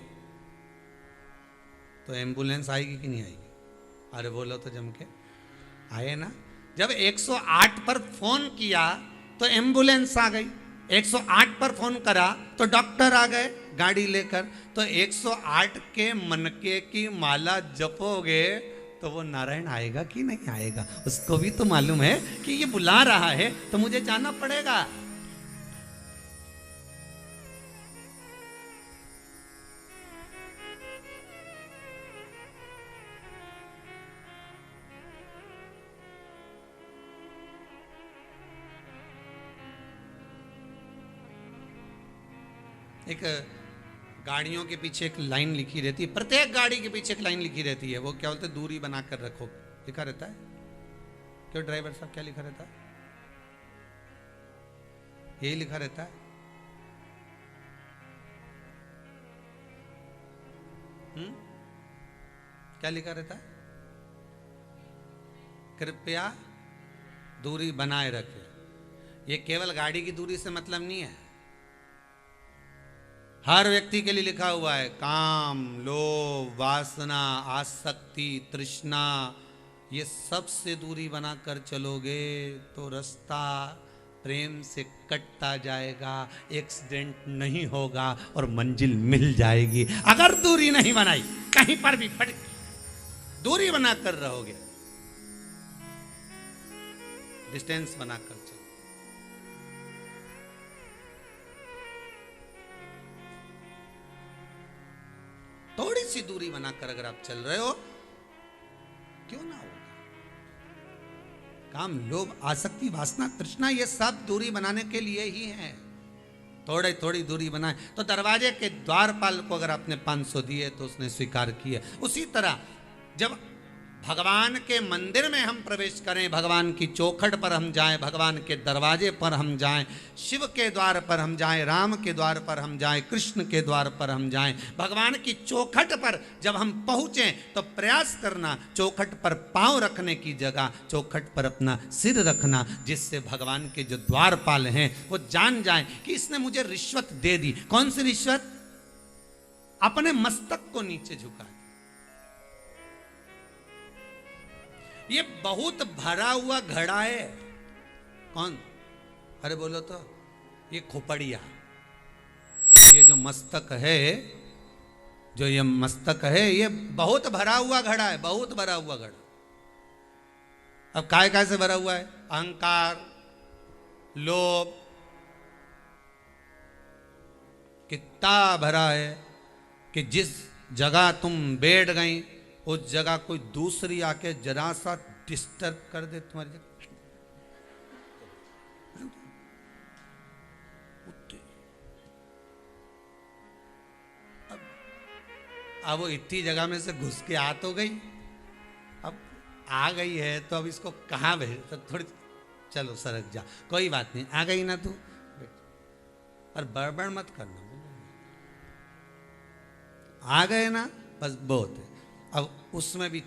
S1: तो एम्बुलेंस आएगी कि नहीं आएगी? अरे बोलो तो जम के, आए ना। जब 108 पर फोन किया तो एम्बुलेंस आ गई, 108 पर फोन करा तो डॉक्टर आ गए गाड़ी लेकर। तो 108 के मनके की माला जपोगे तो वो नारायण आएगा कि नहीं आएगा? उसको भी तो मालूम है कि ये बुला रहा है तो मुझे जाना पड़ेगा। एक गाड़ियों के पीछे एक लाइन लिखी रहती है, प्रत्येक गाड़ी के पीछे एक लाइन लिखी रहती है, वो क्या बोलते हैं, दूरी बनाकर रखो, लिखा रहता है। क्यों ड्राइवर साहब, क्या लिखा रहता है? यही लिखा रहता है। क्या लिखा रहता है? कृपया दूरी बनाए रखें। ये केवल गाड़ी की दूरी से मतलब नहीं है, हर व्यक्ति के लिए लिखा हुआ है। काम, लोभ, वासना, आसक्ति, तृष्णा, ये सब से दूरी बनाकर चलोगे तो रास्ता प्रेम से कटता जाएगा, एक्सीडेंट नहीं होगा और मंजिल मिल जाएगी। अगर दूरी नहीं बनाई, कहीं पर भी दूरी बनाकर रहोगे, डिस्टेंस बनाकर चलो। थोड़ी सी दूरी बनाकर अगर आप चल रहे हो, क्यों ना होगा। काम, लोभ, आसक्ति, वासना, तृष्णा, ये सब दूरी बनाने के लिए ही है। थोड़ी थोड़ी दूरी बनाए। तो दरवाजे के द्वारपाल को अगर आपने 500 दिए तो उसने स्वीकार किया। उसी तरह जब भगवान के मंदिर में हम प्रवेश करें, भगवान की चौखट पर हम जाएं, भगवान के दरवाजे पर हम जाएं, शिव के द्वार पर हम जाएं, राम के द्वार पर हम जाएं, कृष्ण के द्वार पर हम जाएं। भगवान की चौखट पर जब हम पहुँचें तो प्रयास करना चौखट पर पाँव रखने की जगह चौखट पर अपना सिर रखना, जिससे भगवान के जो द्वारपाल हैं वो जान जाएं कि इसने मुझे रिश्वत दे दी। कौन सी रिश्वत? अपने मस्तक को नीचे झुका। ये बहुत भरा हुआ घड़ा है। कौन? अरे बोलो तो। ये खोपड़िया, ये जो मस्तक है, जो ये मस्तक है, ये बहुत भरा हुआ घड़ा है, बहुत भरा हुआ घड़ा। अब काय से भरा हुआ है? अहंकार, लोभ, कितना भरा है कि जिस जगह तुम बैठ गई उस जगह कोई दूसरी आके जरा सा डिस्टर्ब कर दे तुम्हारी जगह। अब वो इतनी जगह में से घुस के आ तो गई, अब आ गई है तो अब इसको कहाँ भेज, तो थोड़ी चलो सरक जा, कोई बात नहीं, आ गई ना तू, और बड़बड़ मत करना। आ गए ना, बस बहुत है। अब उसमें भी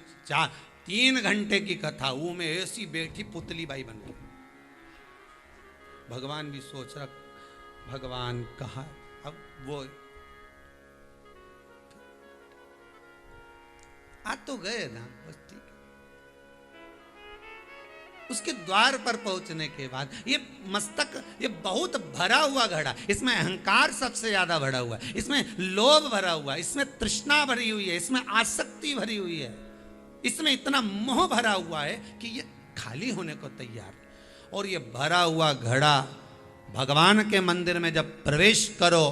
S1: 3 घंटे की कथा, वो में ऐसी बैठी पुतली बाई बन गई। भगवान भी सोच रहा भगवान कहाँ, अब वो आ तो गए ना, बस ठीक है। उसके द्वार पर पहुंचने के बाद ये मस्तक, ये बहुत भरा हुआ घड़ा, इसमें अहंकार सबसे ज्यादा भरा हुआ है, इसमें लोभ भरा हुआ है, इसमें तृष्णा भरी हुई है, इसमें आसक्ति भरी हुई है, इसमें इतना मोह भरा हुआ है कि ये खाली होने को तैयार है। और ये भरा हुआ घड़ा भगवान के मंदिर में जब प्रवेश करो,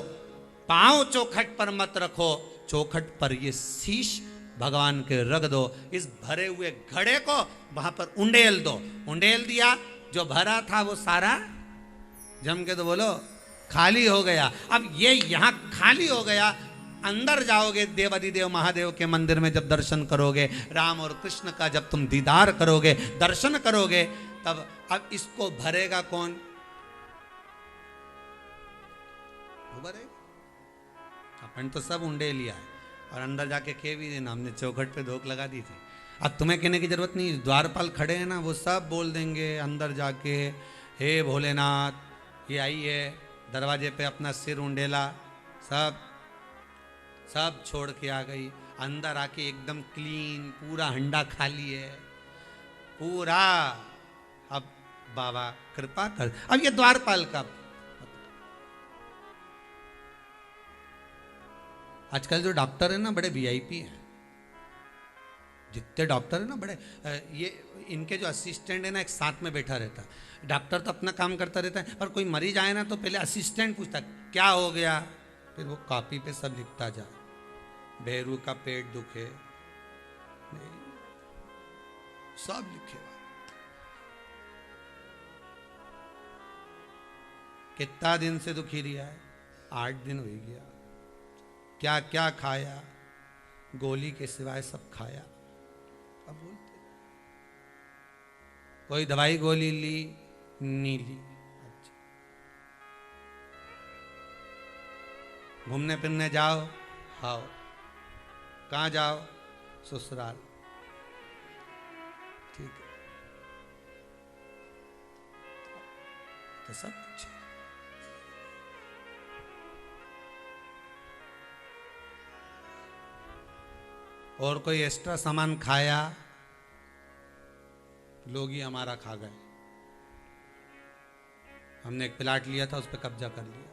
S1: पांव चौखट पर मत रखो, चौखट पर ये शीश भगवान के रख दो। इस भरे हुए घड़े को वहां पर उंडेल दो। उंडेल दिया, जो भरा था वो सारा जम के तो बोलो खाली हो गया। अब ये यहां खाली हो गया, अंदर जाओगे देवाधिदेव महादेव के मंदिर में जब दर्शन करोगे, राम और कृष्ण का जब तुम दीदार करोगे, दर्शन करोगे, तब अब इसको भरेगा कौन? वो भरेगा। अपन तो सब उंडे लिया है और अंदर जाके कह भी देना हमने चौखट पे धोख लगा दी थी। अब तुम्हें कहने की जरूरत नहीं, द्वारपाल खड़े हैं ना, वो सब बोल देंगे अंदर जाके, हे भोलेनाथ, ये आई है दरवाजे पे अपना सिर उंडेला, सब छोड़ के आ गई। अंदर आके एकदम क्लीन, पूरा हंडा खाली है पूरा। अब बाबा कृपा कर। अब ये द्वारपाल का, आजकल जो डॉक्टर है ना बड़े वीआईपी हैं, जितने डॉक्टर है ना बड़े, ये इनके जो असिस्टेंट है ना एक साथ में बैठा रहता है। डॉक्टर तो अपना काम करता रहता है, पर कोई मरीज आए ना तो पहले असिस्टेंट पूछता क्या हो गया, फिर वो कॉपी पे सब लिखता जा। भैरू का पेट दुखे, सब लिखे। कितना दिन से दुखी रहा है? 8 दिन हो गया। क्या क्या खाया? गोली के सिवाय सब खाया। अब बोलते कोई दवाई गोली ली नहीं ली। अच्छा, घूमने फिरने जाओ, हाओ। कहाँ जाओ? ससुराल। ठीक है, तो सब कुछ है। और कोई एक्स्ट्रा सामान खाया, लोग ही हमारा खा गए। हमने एक प्लाट लिया था, उस पर कब्जा कर लिया।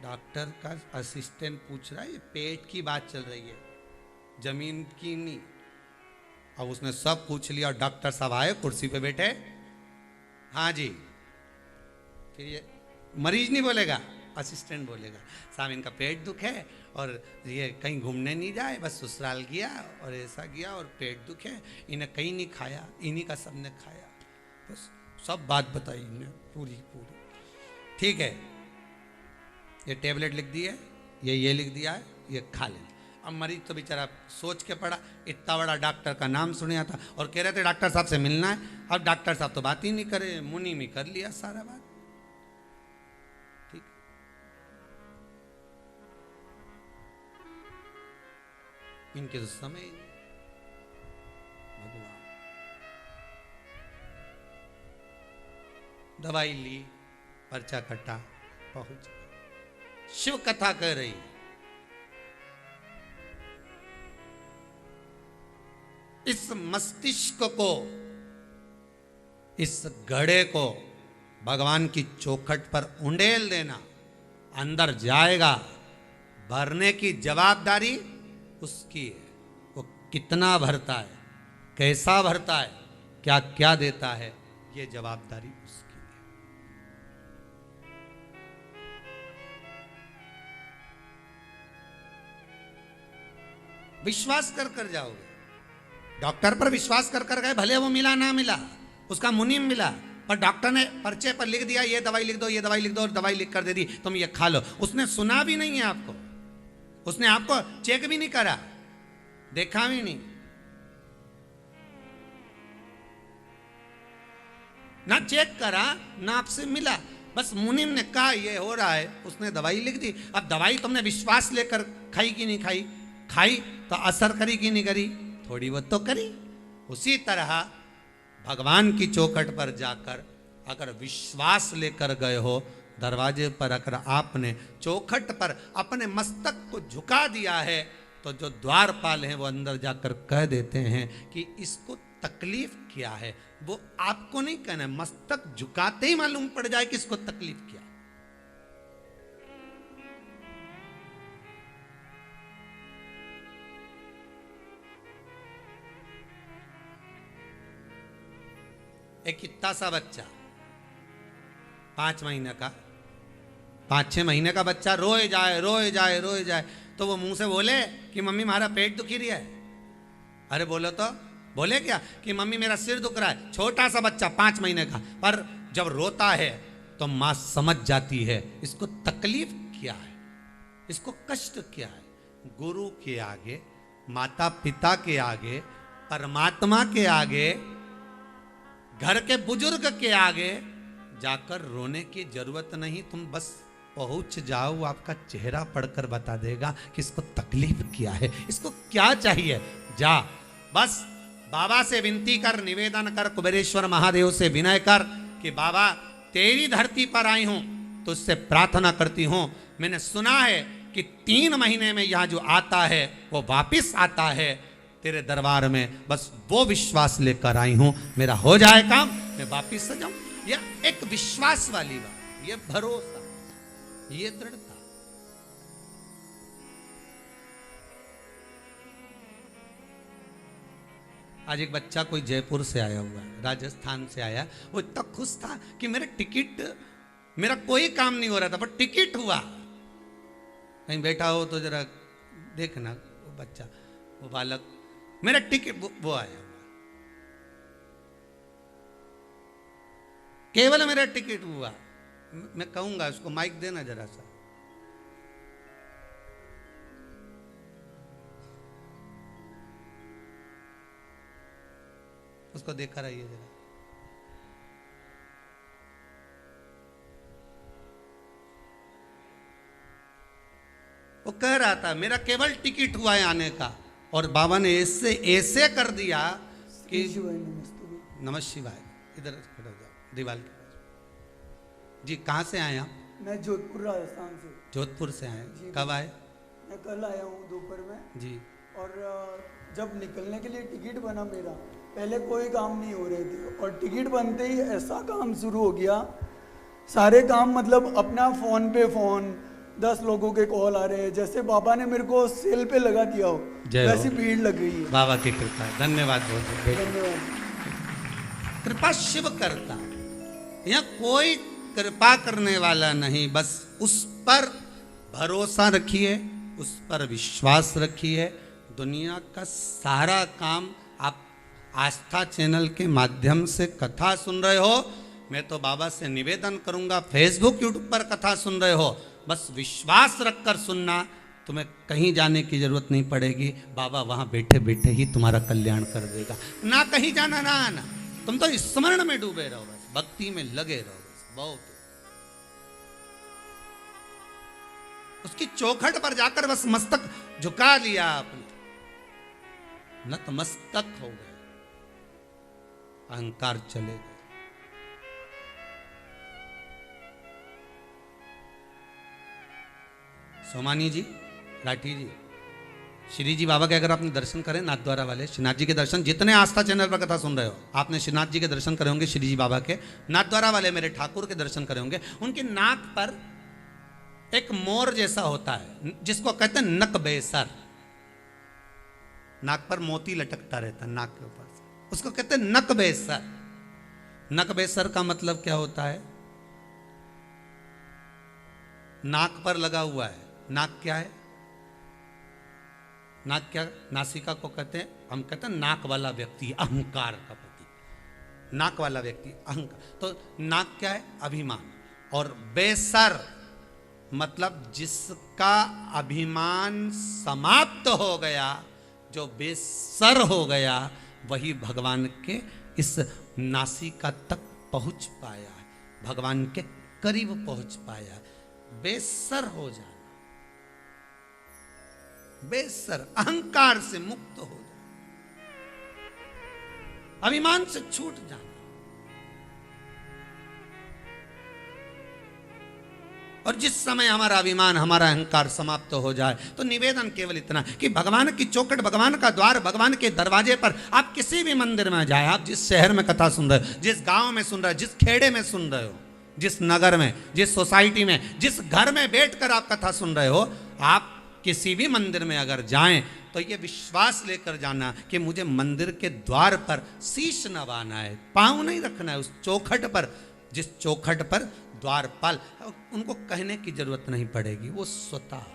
S1: डॉक्टर का असिस्टेंट पूछ रहा है, ये पेट की बात चल रही है, जमीन की नहीं। अब उसने सब पूछ लिया। डॉक्टर साहब आए, कुर्सी पे बैठे, हाँ जी। फिर ये मरीज नहीं बोलेगा, असिस्टेंट बोलेगा, साहब इनका पेट दुख है और ये कहीं घूमने नहीं जाए, बस ससुराल गया और ऐसा गया और पेट दुख है, इन्हें कहीं नहीं खाया, इन्हीं का सबने खाया। बस सब बात बताई इन्हें पूरी। ठीक है, ये टेबलेट लिख दी है, ये लिख दिया है, ये खा ले। अब मरीज तो बेचारा सोच के पड़ा, इतना बड़ा डॉक्टर का नाम सुना था और कह रहे थे डॉक्टर साहब से मिलना है। अब डॉक्टर साहब तो बात ही नहीं करे, मुनि में कर लिया सारा बात। ठीक, इनके तो समय ही नहीं। भगवान दवाई ली, पर्चा कटा, पहुंच शिव कथा कर रही। इस मस्तिष्क को, इस घड़े को भगवान की चौखट पर उंडेल देना, अंदर जाएगा, भरने की जवाबदारी उसकी है। वो कितना भरता है, कैसा भरता है, क्या क्या देता है, ये जवाबदारी उसकी है। विश्वास कर कर जाओगे। डॉक्टर पर विश्वास कर कर गए, भले वो मिला ना मिला, उसका मुनीम मिला, पर डॉक्टर ने पर्चे पर लिख दिया ये दवाई लिख दो, ये दवाई लिख दो, और दवाई लिख कर दे दी, तुम ये खा लो। उसने सुना भी नहीं है आपको, उसने आपको चेक भी नहीं करा, देखा भी नहीं, ना चेक करा, ना आपसे मिला, बस मुनीम ने कहा ये हो रहा है, उसने दवाई लिख दी। अब दवाई तुमने विश्वास लेकर खाई कि नहीं खाई, खाई तो असर करी कि नहीं करी, थोड़ी बहुत तो करी। उसी तरह भगवान की चौखट पर जाकर अगर विश्वास लेकर गए हो, दरवाजे पर अगर आपने चौखट पर अपने मस्तक को झुका दिया है, तो जो द्वारपाल हैं वो अंदर जाकर कह देते हैं कि इसको तकलीफ क्या है। वो आपको नहीं कहना, मस्तक झुकाते ही मालूम पड़ जाए कि इसको तकलीफ क्या है। एक कितना सा बच्चा 5 महीने का, 5-6 महीने का बच्चा रोए जाए रोए जाए रोए जाए, तो वो मुंह से बोले कि मम्मी हमारा पेट दुखी रहा है। अरे बोलो तो, बोले क्या कि मम्मी मेरा सिर दुख रहा है। छोटा सा बच्चा 5 महीने का, पर जब रोता है तो माँ समझ जाती है इसको तकलीफ क्या है, इसको कष्ट क्या है। गुरु के आगे, माता पिता के आगे, परमात्मा के आगे, घर के बुजुर्ग के आगे जाकर रोने की जरूरत नहीं। तुम बस पहुंच जाओ, आपका चेहरा पढ़कर बता देगा कि इसको तकलीफ क्या है, इसको क्या चाहिए। जा बस बाबा से विनती कर, निवेदन कर, कुबेरेश्वर महादेव से विनय कर कि बाबा तेरी धरती पर आई हूं, तो उससे प्रार्थना करती हूं। मैंने सुना है कि 3 महीने में यहां जो आता है वो वापिस आता है तेरे दरबार में, बस वो विश्वास लेकर आई हूं, मेरा हो जाए काम, मैं वापिस से जाऊं। यह एक विश्वास वाली बात, ये भरोसा, ये दृढ़ता। आज एक बच्चा कोई जयपुर से आया हुआ है, राजस्थान से आया, वो इतना खुश था कि मेरा टिकट, मेरा कोई काम नहीं हो रहा था पर टिकट हुआ। कहीं बैठा हो तो जरा देखना, वो बच्चा, वो बालक, मेरा टिकट, वो आया हुआ, केवल मेरा टिकट हुआ। मैं कहूंगा उसको माइक देना जरा सा। उसको देखकर आइए जरा। वो कह रहा था मेरा केवल टिकट हुआ है आने का, और बाबा ने ऐसे ऐसे कर दिया कि नमः शिवाय, इधर खड़ा हो जाओ दीवार के पास। जी कहाँ से आए आप?
S3: मैं जोधपुर राजस्थान से।
S1: जोधपुर से आए, कब आए?
S3: मैं कल आया हूँ दोपहर में
S1: जी।
S3: और जब निकलने के लिए टिकट बना मेरा, पहले कोई काम नहीं हो रहे थे और टिकट बनते ही ऐसा काम शुरू हो गया। सारे काम मतलब अपना फ़ोन पे फ़ोन, 10 लोगों के कॉल आ रहे हैं, जैसे बाबा ने मेरे को सेल पे लगा दिया हो वैसी भीड़ लग गई है।
S1: बाबा की कृपा, धन्यवाद बहुत बहुत।
S3: धन्यवाद।
S1: कृपा शिव करता, यहाँ कोई कृपा करने वाला नहीं, बस उस पर भरोसा रखिए, उस पर विश्वास रखिए। दुनिया का सारा काम आप आस्था चैनल के माध्यम से कथा सुन रहे हो, मैं तो बाबा से निवेदन करूंगा, फेसबुक यूट्यूब पर कथा सुन रहे हो, बस विश्वास रखकर सुनना, तुम्हें कहीं जाने की जरूरत नहीं पड़ेगी, बाबा वहां बैठे बैठे ही तुम्हारा कल्याण कर देगा। ना कहीं जाना ना आना, तुम तो स्मरण में डूबे रहो, बस भक्ति में लगे रहो, बस बहुत। उसकी चौखट पर जाकर बस मस्तक झुका लिया आपने, नतमस्तक हो गए, अहंकार चले गए। सोमानी जी, राठी जी, श्री जी बाबा के अगर आपने दर्शन करें, नाथ द्वारा वाले श्रीनाथ जी के दर्शन, जितने आस्था चैनल पर कथा सुन रहे हो, आपने श्रीनाथ जी के दर्शन करे होंगे, श्री जी बाबा के, नाथ द्वारा वाले मेरे ठाकुर के दर्शन करे होंगे। उनकी नाक पर एक मोर जैसा होता है, जिसको कहते हैं नक बेसर। नाक पर मोती लटकता रहता है नाक के ऊपर से, उसको कहते हैं नक बेसर। नक बेसर का मतलब क्या होता है? नाक पर लगा हुआ है। नाक क्या है? नाक क्या? नासिका को कहते हैं, हम कहते हैं नाक वाला व्यक्ति, अहंकार का प्रतीक, नाक वाला व्यक्ति अहंकार। तो नाक क्या है? अभिमान। और बेसर मतलब जिसका अभिमान समाप्त हो गया, जो बेसर हो गया, वही भगवान के इस नासिका तक पहुंच पाया है, भगवान के करीब पहुंच पाया है। बेसर हो जाना, बेसर, अहंकार से मुक्त हो जाना, अभिमान से छूट जाना। और जिस समय हमारा अभिमान, हमारा अहंकार समाप्त हो जाए, तो निवेदन केवल इतना कि भगवान की चौखट, भगवान का द्वार, भगवान के दरवाजे पर आप किसी भी मंदिर में जाए, आप जिस शहर में कथा सुन रहे हो, जिस गांव में सुन रहे हो, जिस खेड़े में सुन रहे हो, जिस नगर में, जिस सोसाइटी में, जिस घर में बैठकर आप कथा सुन रहे हो, आप किसी भी मंदिर में अगर जाएं तो ये विश्वास लेकर जाना कि मुझे मंदिर के द्वार पर शीश नवाना है, पांव नहीं रखना है उस चौखट पर, जिस चौखट पर द्वारपाल, उनको कहने की जरूरत नहीं पड़ेगी, वो स्वतः।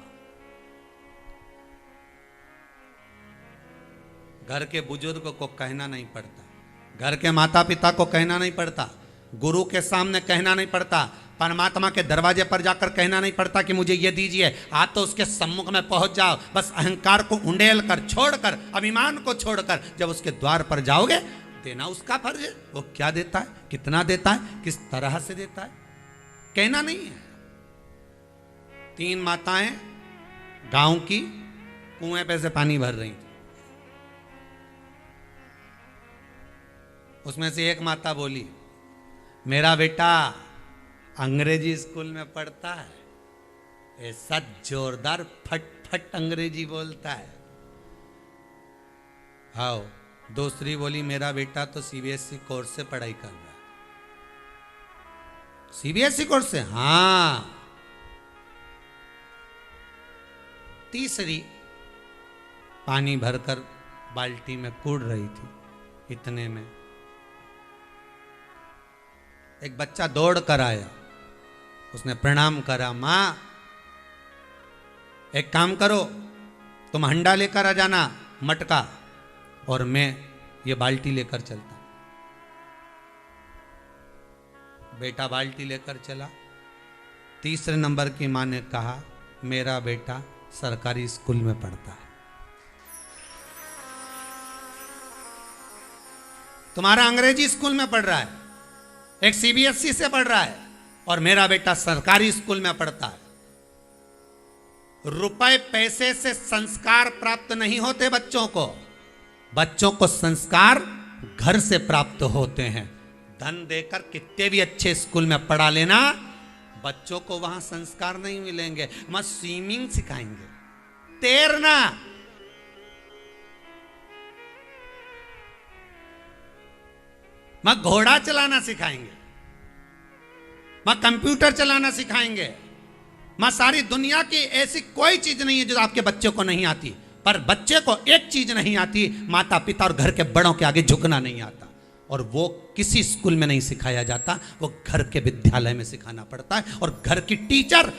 S1: घर के बुजुर्ग को कहना नहीं पड़ता, घर के माता पिता को कहना नहीं पड़ता, गुरु के सामने कहना नहीं पड़ता, परमात्मा के दरवाजे पर जाकर कहना नहीं पड़ता कि मुझे ये दीजिए। आप तो उसके सम्मुख में पहुंच जाओ, बस अहंकार को उंडेल कर, छोड़कर, अभिमान को छोड़कर जब उसके द्वार पर जाओगे, देना उसका फर्ज है। वो क्या देता है, कितना देता है, किस तरह से देता है, कहना नहीं है। 3 माताएं गांव की कुएं पे से पानी भर रही थी, उसमें से एक माता बोली, मेरा बेटा अंग्रेजी स्कूल में पढ़ता है, ऐसा जोरदार फट फट अंग्रेजी बोलता है। हाँ, दूसरी बोली, मेरा बेटा तो सीबीएसई कोर्स से पढ़ाई कर रहा है। सीबीएसई कोर्स से? हाँ। तीसरी पानी भरकर बाल्टी में कूड़ रही थी, इतने में एक बच्चा दौड़ कर आया, उसने प्रणाम करा, मां एक काम करो, तुम हंडा लेकर आ जाना, मटका, और मैं ये बाल्टी लेकर चलता। बेटा बाल्टी लेकर चला। तीसरे नंबर की मां ने कहा, मेरा बेटा सरकारी स्कूल में पढ़ता है, तुम्हारा अंग्रेजी स्कूल में पढ़ रहा है, एक सीबीएसई से पढ़ रहा है, और मेरा बेटा सरकारी स्कूल में पढ़ता है। रुपए पैसे से संस्कार प्राप्त नहीं होते बच्चों को, बच्चों को संस्कार घर से प्राप्त होते हैं। धन देकर कितने भी अच्छे स्कूल में पढ़ा लेना, बच्चों को वहां संस्कार नहीं मिलेंगे। वहां स्विमिंग सिखाएंगे, तैरना, वहां घोड़ा चलाना सिखाएंगे, वहां कंप्यूटर चलाना सिखाएंगे, वहां सारी दुनिया की ऐसी कोई चीज नहीं है जो आपके बच्चे को नहीं आती। पर बच्चे को एक चीज नहीं आती, माता पिता और घर के बड़ों के आगे झुकना नहीं आता, और वो किसी स्कूल में नहीं सिखाया जाता, वो घर के विद्यालय में सिखाना पड़ता है। और घर की टीचर,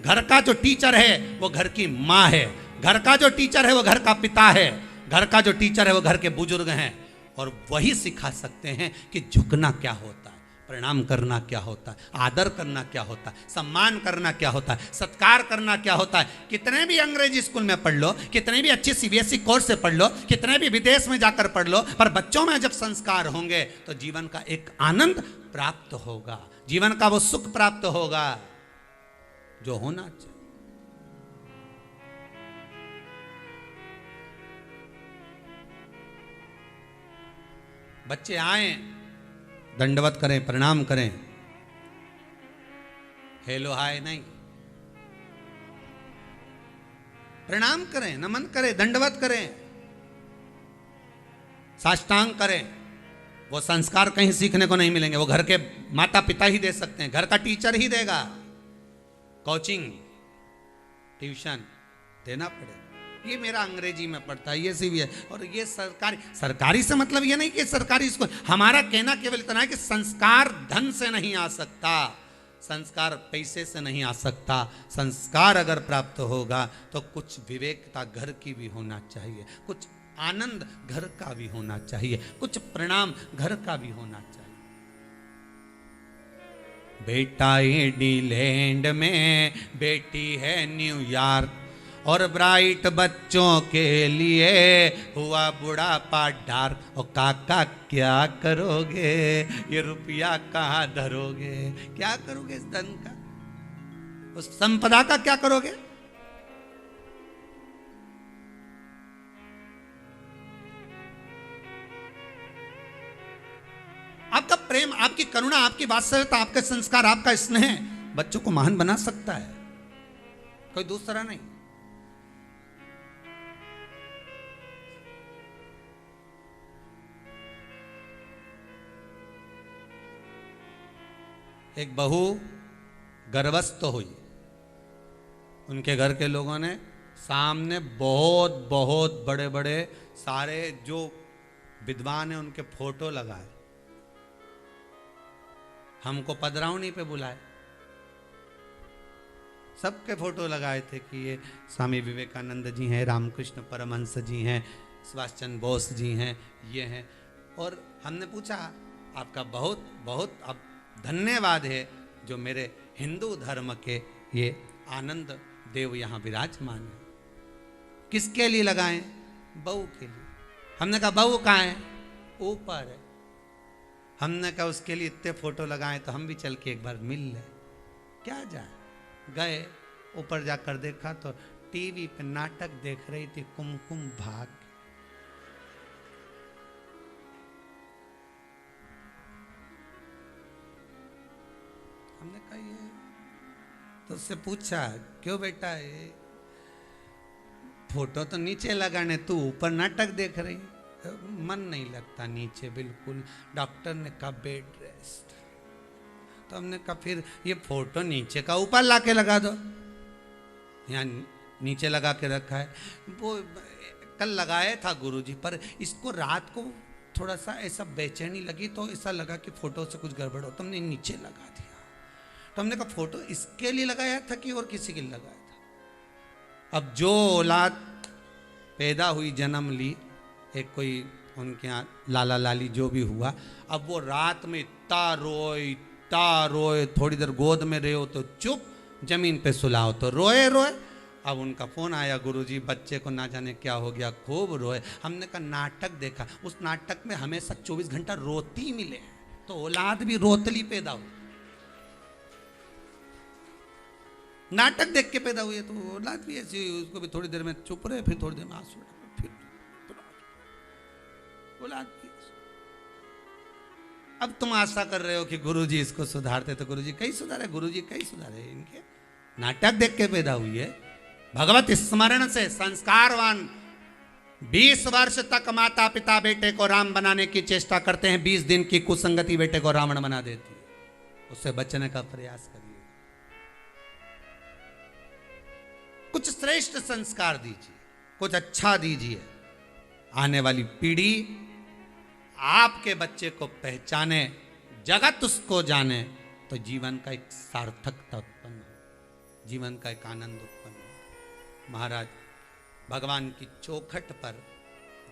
S1: घर का जो टीचर है वो घर की माँ है, घर का जो टीचर है वो घर का पिता है, घर का जो टीचर है वो घर के बुजुर्ग हैं, और वही सिखा सकते हैं कि झुकना क्या होता है, प्रणाम करना क्या होता है, आदर करना क्या होता है, सम्मान करना क्या होता है, सत्कार करना क्या होता है। कितने भी अंग्रेजी स्कूल में पढ़ लो, कितने भी अच्छे सीबीएसई कोर्स से पढ़ लो, कितने भी विदेश में जाकर पढ़ लो, पर बच्चों में जब संस्कार होंगे तो जीवन का एक आनंद प्राप्त होगा, जीवन का वो सुख प्राप्त होगा जो होना चाहिए। बच्चे आए, दंडवत करें, प्रणाम करें, हेलो हाय नहीं, प्रणाम करें, नमन करें, दंडवत करें, साष्टांग करें। वो संस्कार कहीं सीखने को नहीं मिलेंगे, वो घर के माता पिता ही दे सकते हैं, घर का टीचर ही देगा। कोचिंग ट्यूशन देना पड़ेगा। ये मेरा अंग्रेजी में पढ़ता है, ये सीबीएस, और ये सरकारी से मतलब ये नहीं कि सरकारी स्कूल। हमारा कहना केवल इतना है कि संस्कार धन से नहीं आ सकता, संस्कार पैसे से नहीं आ सकता। संस्कार अगर प्राप्त होगा तो कुछ विवेकता घर की भी होना चाहिए, कुछ आनंद घर का भी होना चाहिए, कुछ प्रणाम घर का भी होना चाहिए। बेटा इंग्लैंड में, बेटी है न्यूयॉर्क, और ब्राइट बच्चों के लिए हुआ बुढ़ापा डार्क। और काका क्या करोगे, ये रुपया कहाँ धरोगे, क्या करोगे इस धन का, उस संपदा का क्या करोगे। आपका प्रेम, आपकी करुणा, आपकी वात्सल्यता, आपके संस्कार, आपका स्नेह बच्चों को महान बना सकता है, कोई दूसरा नहीं। एक बहू गर्भस्थ हुई, उनके घर के लोगों ने सामने बहुत बहुत बड़े बड़े सारे जो विद्वान हैं उनके फोटो लगाए, हमको पदरावनी पे बुलाए, सबके फोटो लगाए थे कि ये स्वामी विवेकानंद जी हैं, रामकृष्ण परमहंस जी हैं, सुभाष चंद्र बोस जी हैं, ये हैं। और हमने पूछा आपका बहुत बहुत अब धन्यवाद है जो मेरे हिंदू धर्म के ये आनंद देव यहाँ विराजमान है। किसके लिए लगाएं, बहू के लिए। हमने कहा बहू कहाँ है, ऊपर है। हमने कहा उसके लिए इतने फोटो लगाए तो हम भी चल के एक बार मिल ले, क्या जाए। गए, ऊपर जाकर देखा तो टीवी पे नाटक देख रही थी, कुमकुम भाग्य। हमने कहा ये, तो उससे पूछा क्यों बेटा, ये फोटो तो नीचे लगाने, तू ऊपर नाटक देख रही। मन नहीं लगता नीचे बिल्कुल, डॉक्टर ने कहा बेड रेस्ट। तो हमने कहा फिर ये फोटो नीचे का ऊपर लाके लगा दो, यहाँ नीचे लगा के रखा है। वो कल लगाया था गुरुजी, पर इसको रात को थोड़ा सा ऐसा बेचैनी लगी तो ऐसा लगा कि फोटो से कुछ गड़बड़ हो, तो हमने नीचे लगा दिया। तो हमने कहा फोटो इसके लिए लगाया था कि और किसी के लिए लगाया था। अब जो औलाद पैदा हुई, जन्म ली, एक कोई उनके यहाँ लाला लाली जो भी हुआ, अब वो रात में इतना रोए, थोड़ी देर गोद में रहे हो तो चुप, जमीन पे सुलाओ तो रोए। अब उनका फोन आया, गुरुजी बच्चे को ना जाने क्या हो गया, खूब रोए। हमने कहा नाटक देखा, उस नाटक में हमेशा 24 घंटा रोती मिले, तो औलाद भी रोतली पैदा हुई। नाटक देख के पैदा हुई है तो औलाद भी ऐसी हुई, उसको भी थोड़ी देर में चुप रहे, फिर थोड़ी देर में आंसू, फिर औलाद भी। अब तुम आशा कर रहे हो कि गुरुजी इसको सुधारते, तो गुरुजी कहीं सुधारे, गुरुजी कहीं सुधारे, इनके नाटक देख के पैदा हुई है। भगवत स्मरण से संस्कारवान 20 वर्ष तक माता पिता बेटे को राम बनाने की चेष्टा करते हैं, 20 दिन की कुसंगति बेटे को रावण बना देती है। उससे बचने का प्रयास करिए, कुछ श्रेष्ठ संस्कार दीजिए, कुछ अच्छा दीजिए। आने वाली पीढ़ी आपके बच्चे को पहचाने, जगत उसको जाने, तो जीवन का एक सार्थकता उत्पन्न हो, जीवन का एक आनंद उत्पन्न हो। महाराज भगवान की चौखट पर,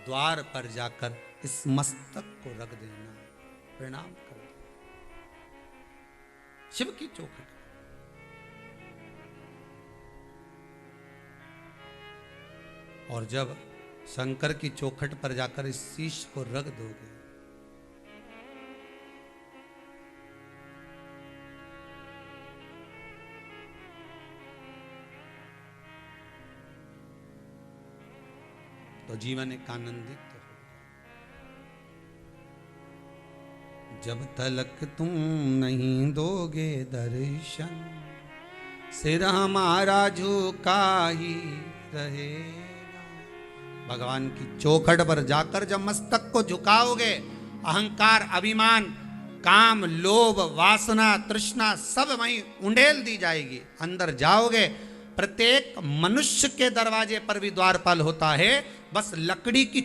S1: द्वार पर जाकर इस मस्तक को रख देना, प्रणाम कर देना। शिव की चौखट। और जब शंकर की चौखट पर जाकर इस शीश को रख दोगे, तो जीवन एक आनंदित होगा। जब तलक तुम नहीं दोगे दर्शन, सिर हमारा झुका ही रहेगा। भगवान की चौखट पर जाकर जब मस्तक को झुकाओगे, अहंकार, अभिमान, काम, लोभ, वासना, तृष्णा सब वहीं उंडेल दी जाएगी। अंदर जाओगे, प्रत्येक मनुष्य के दरवाजे पर भी द्वारपाल होता है, बस लकड़ी की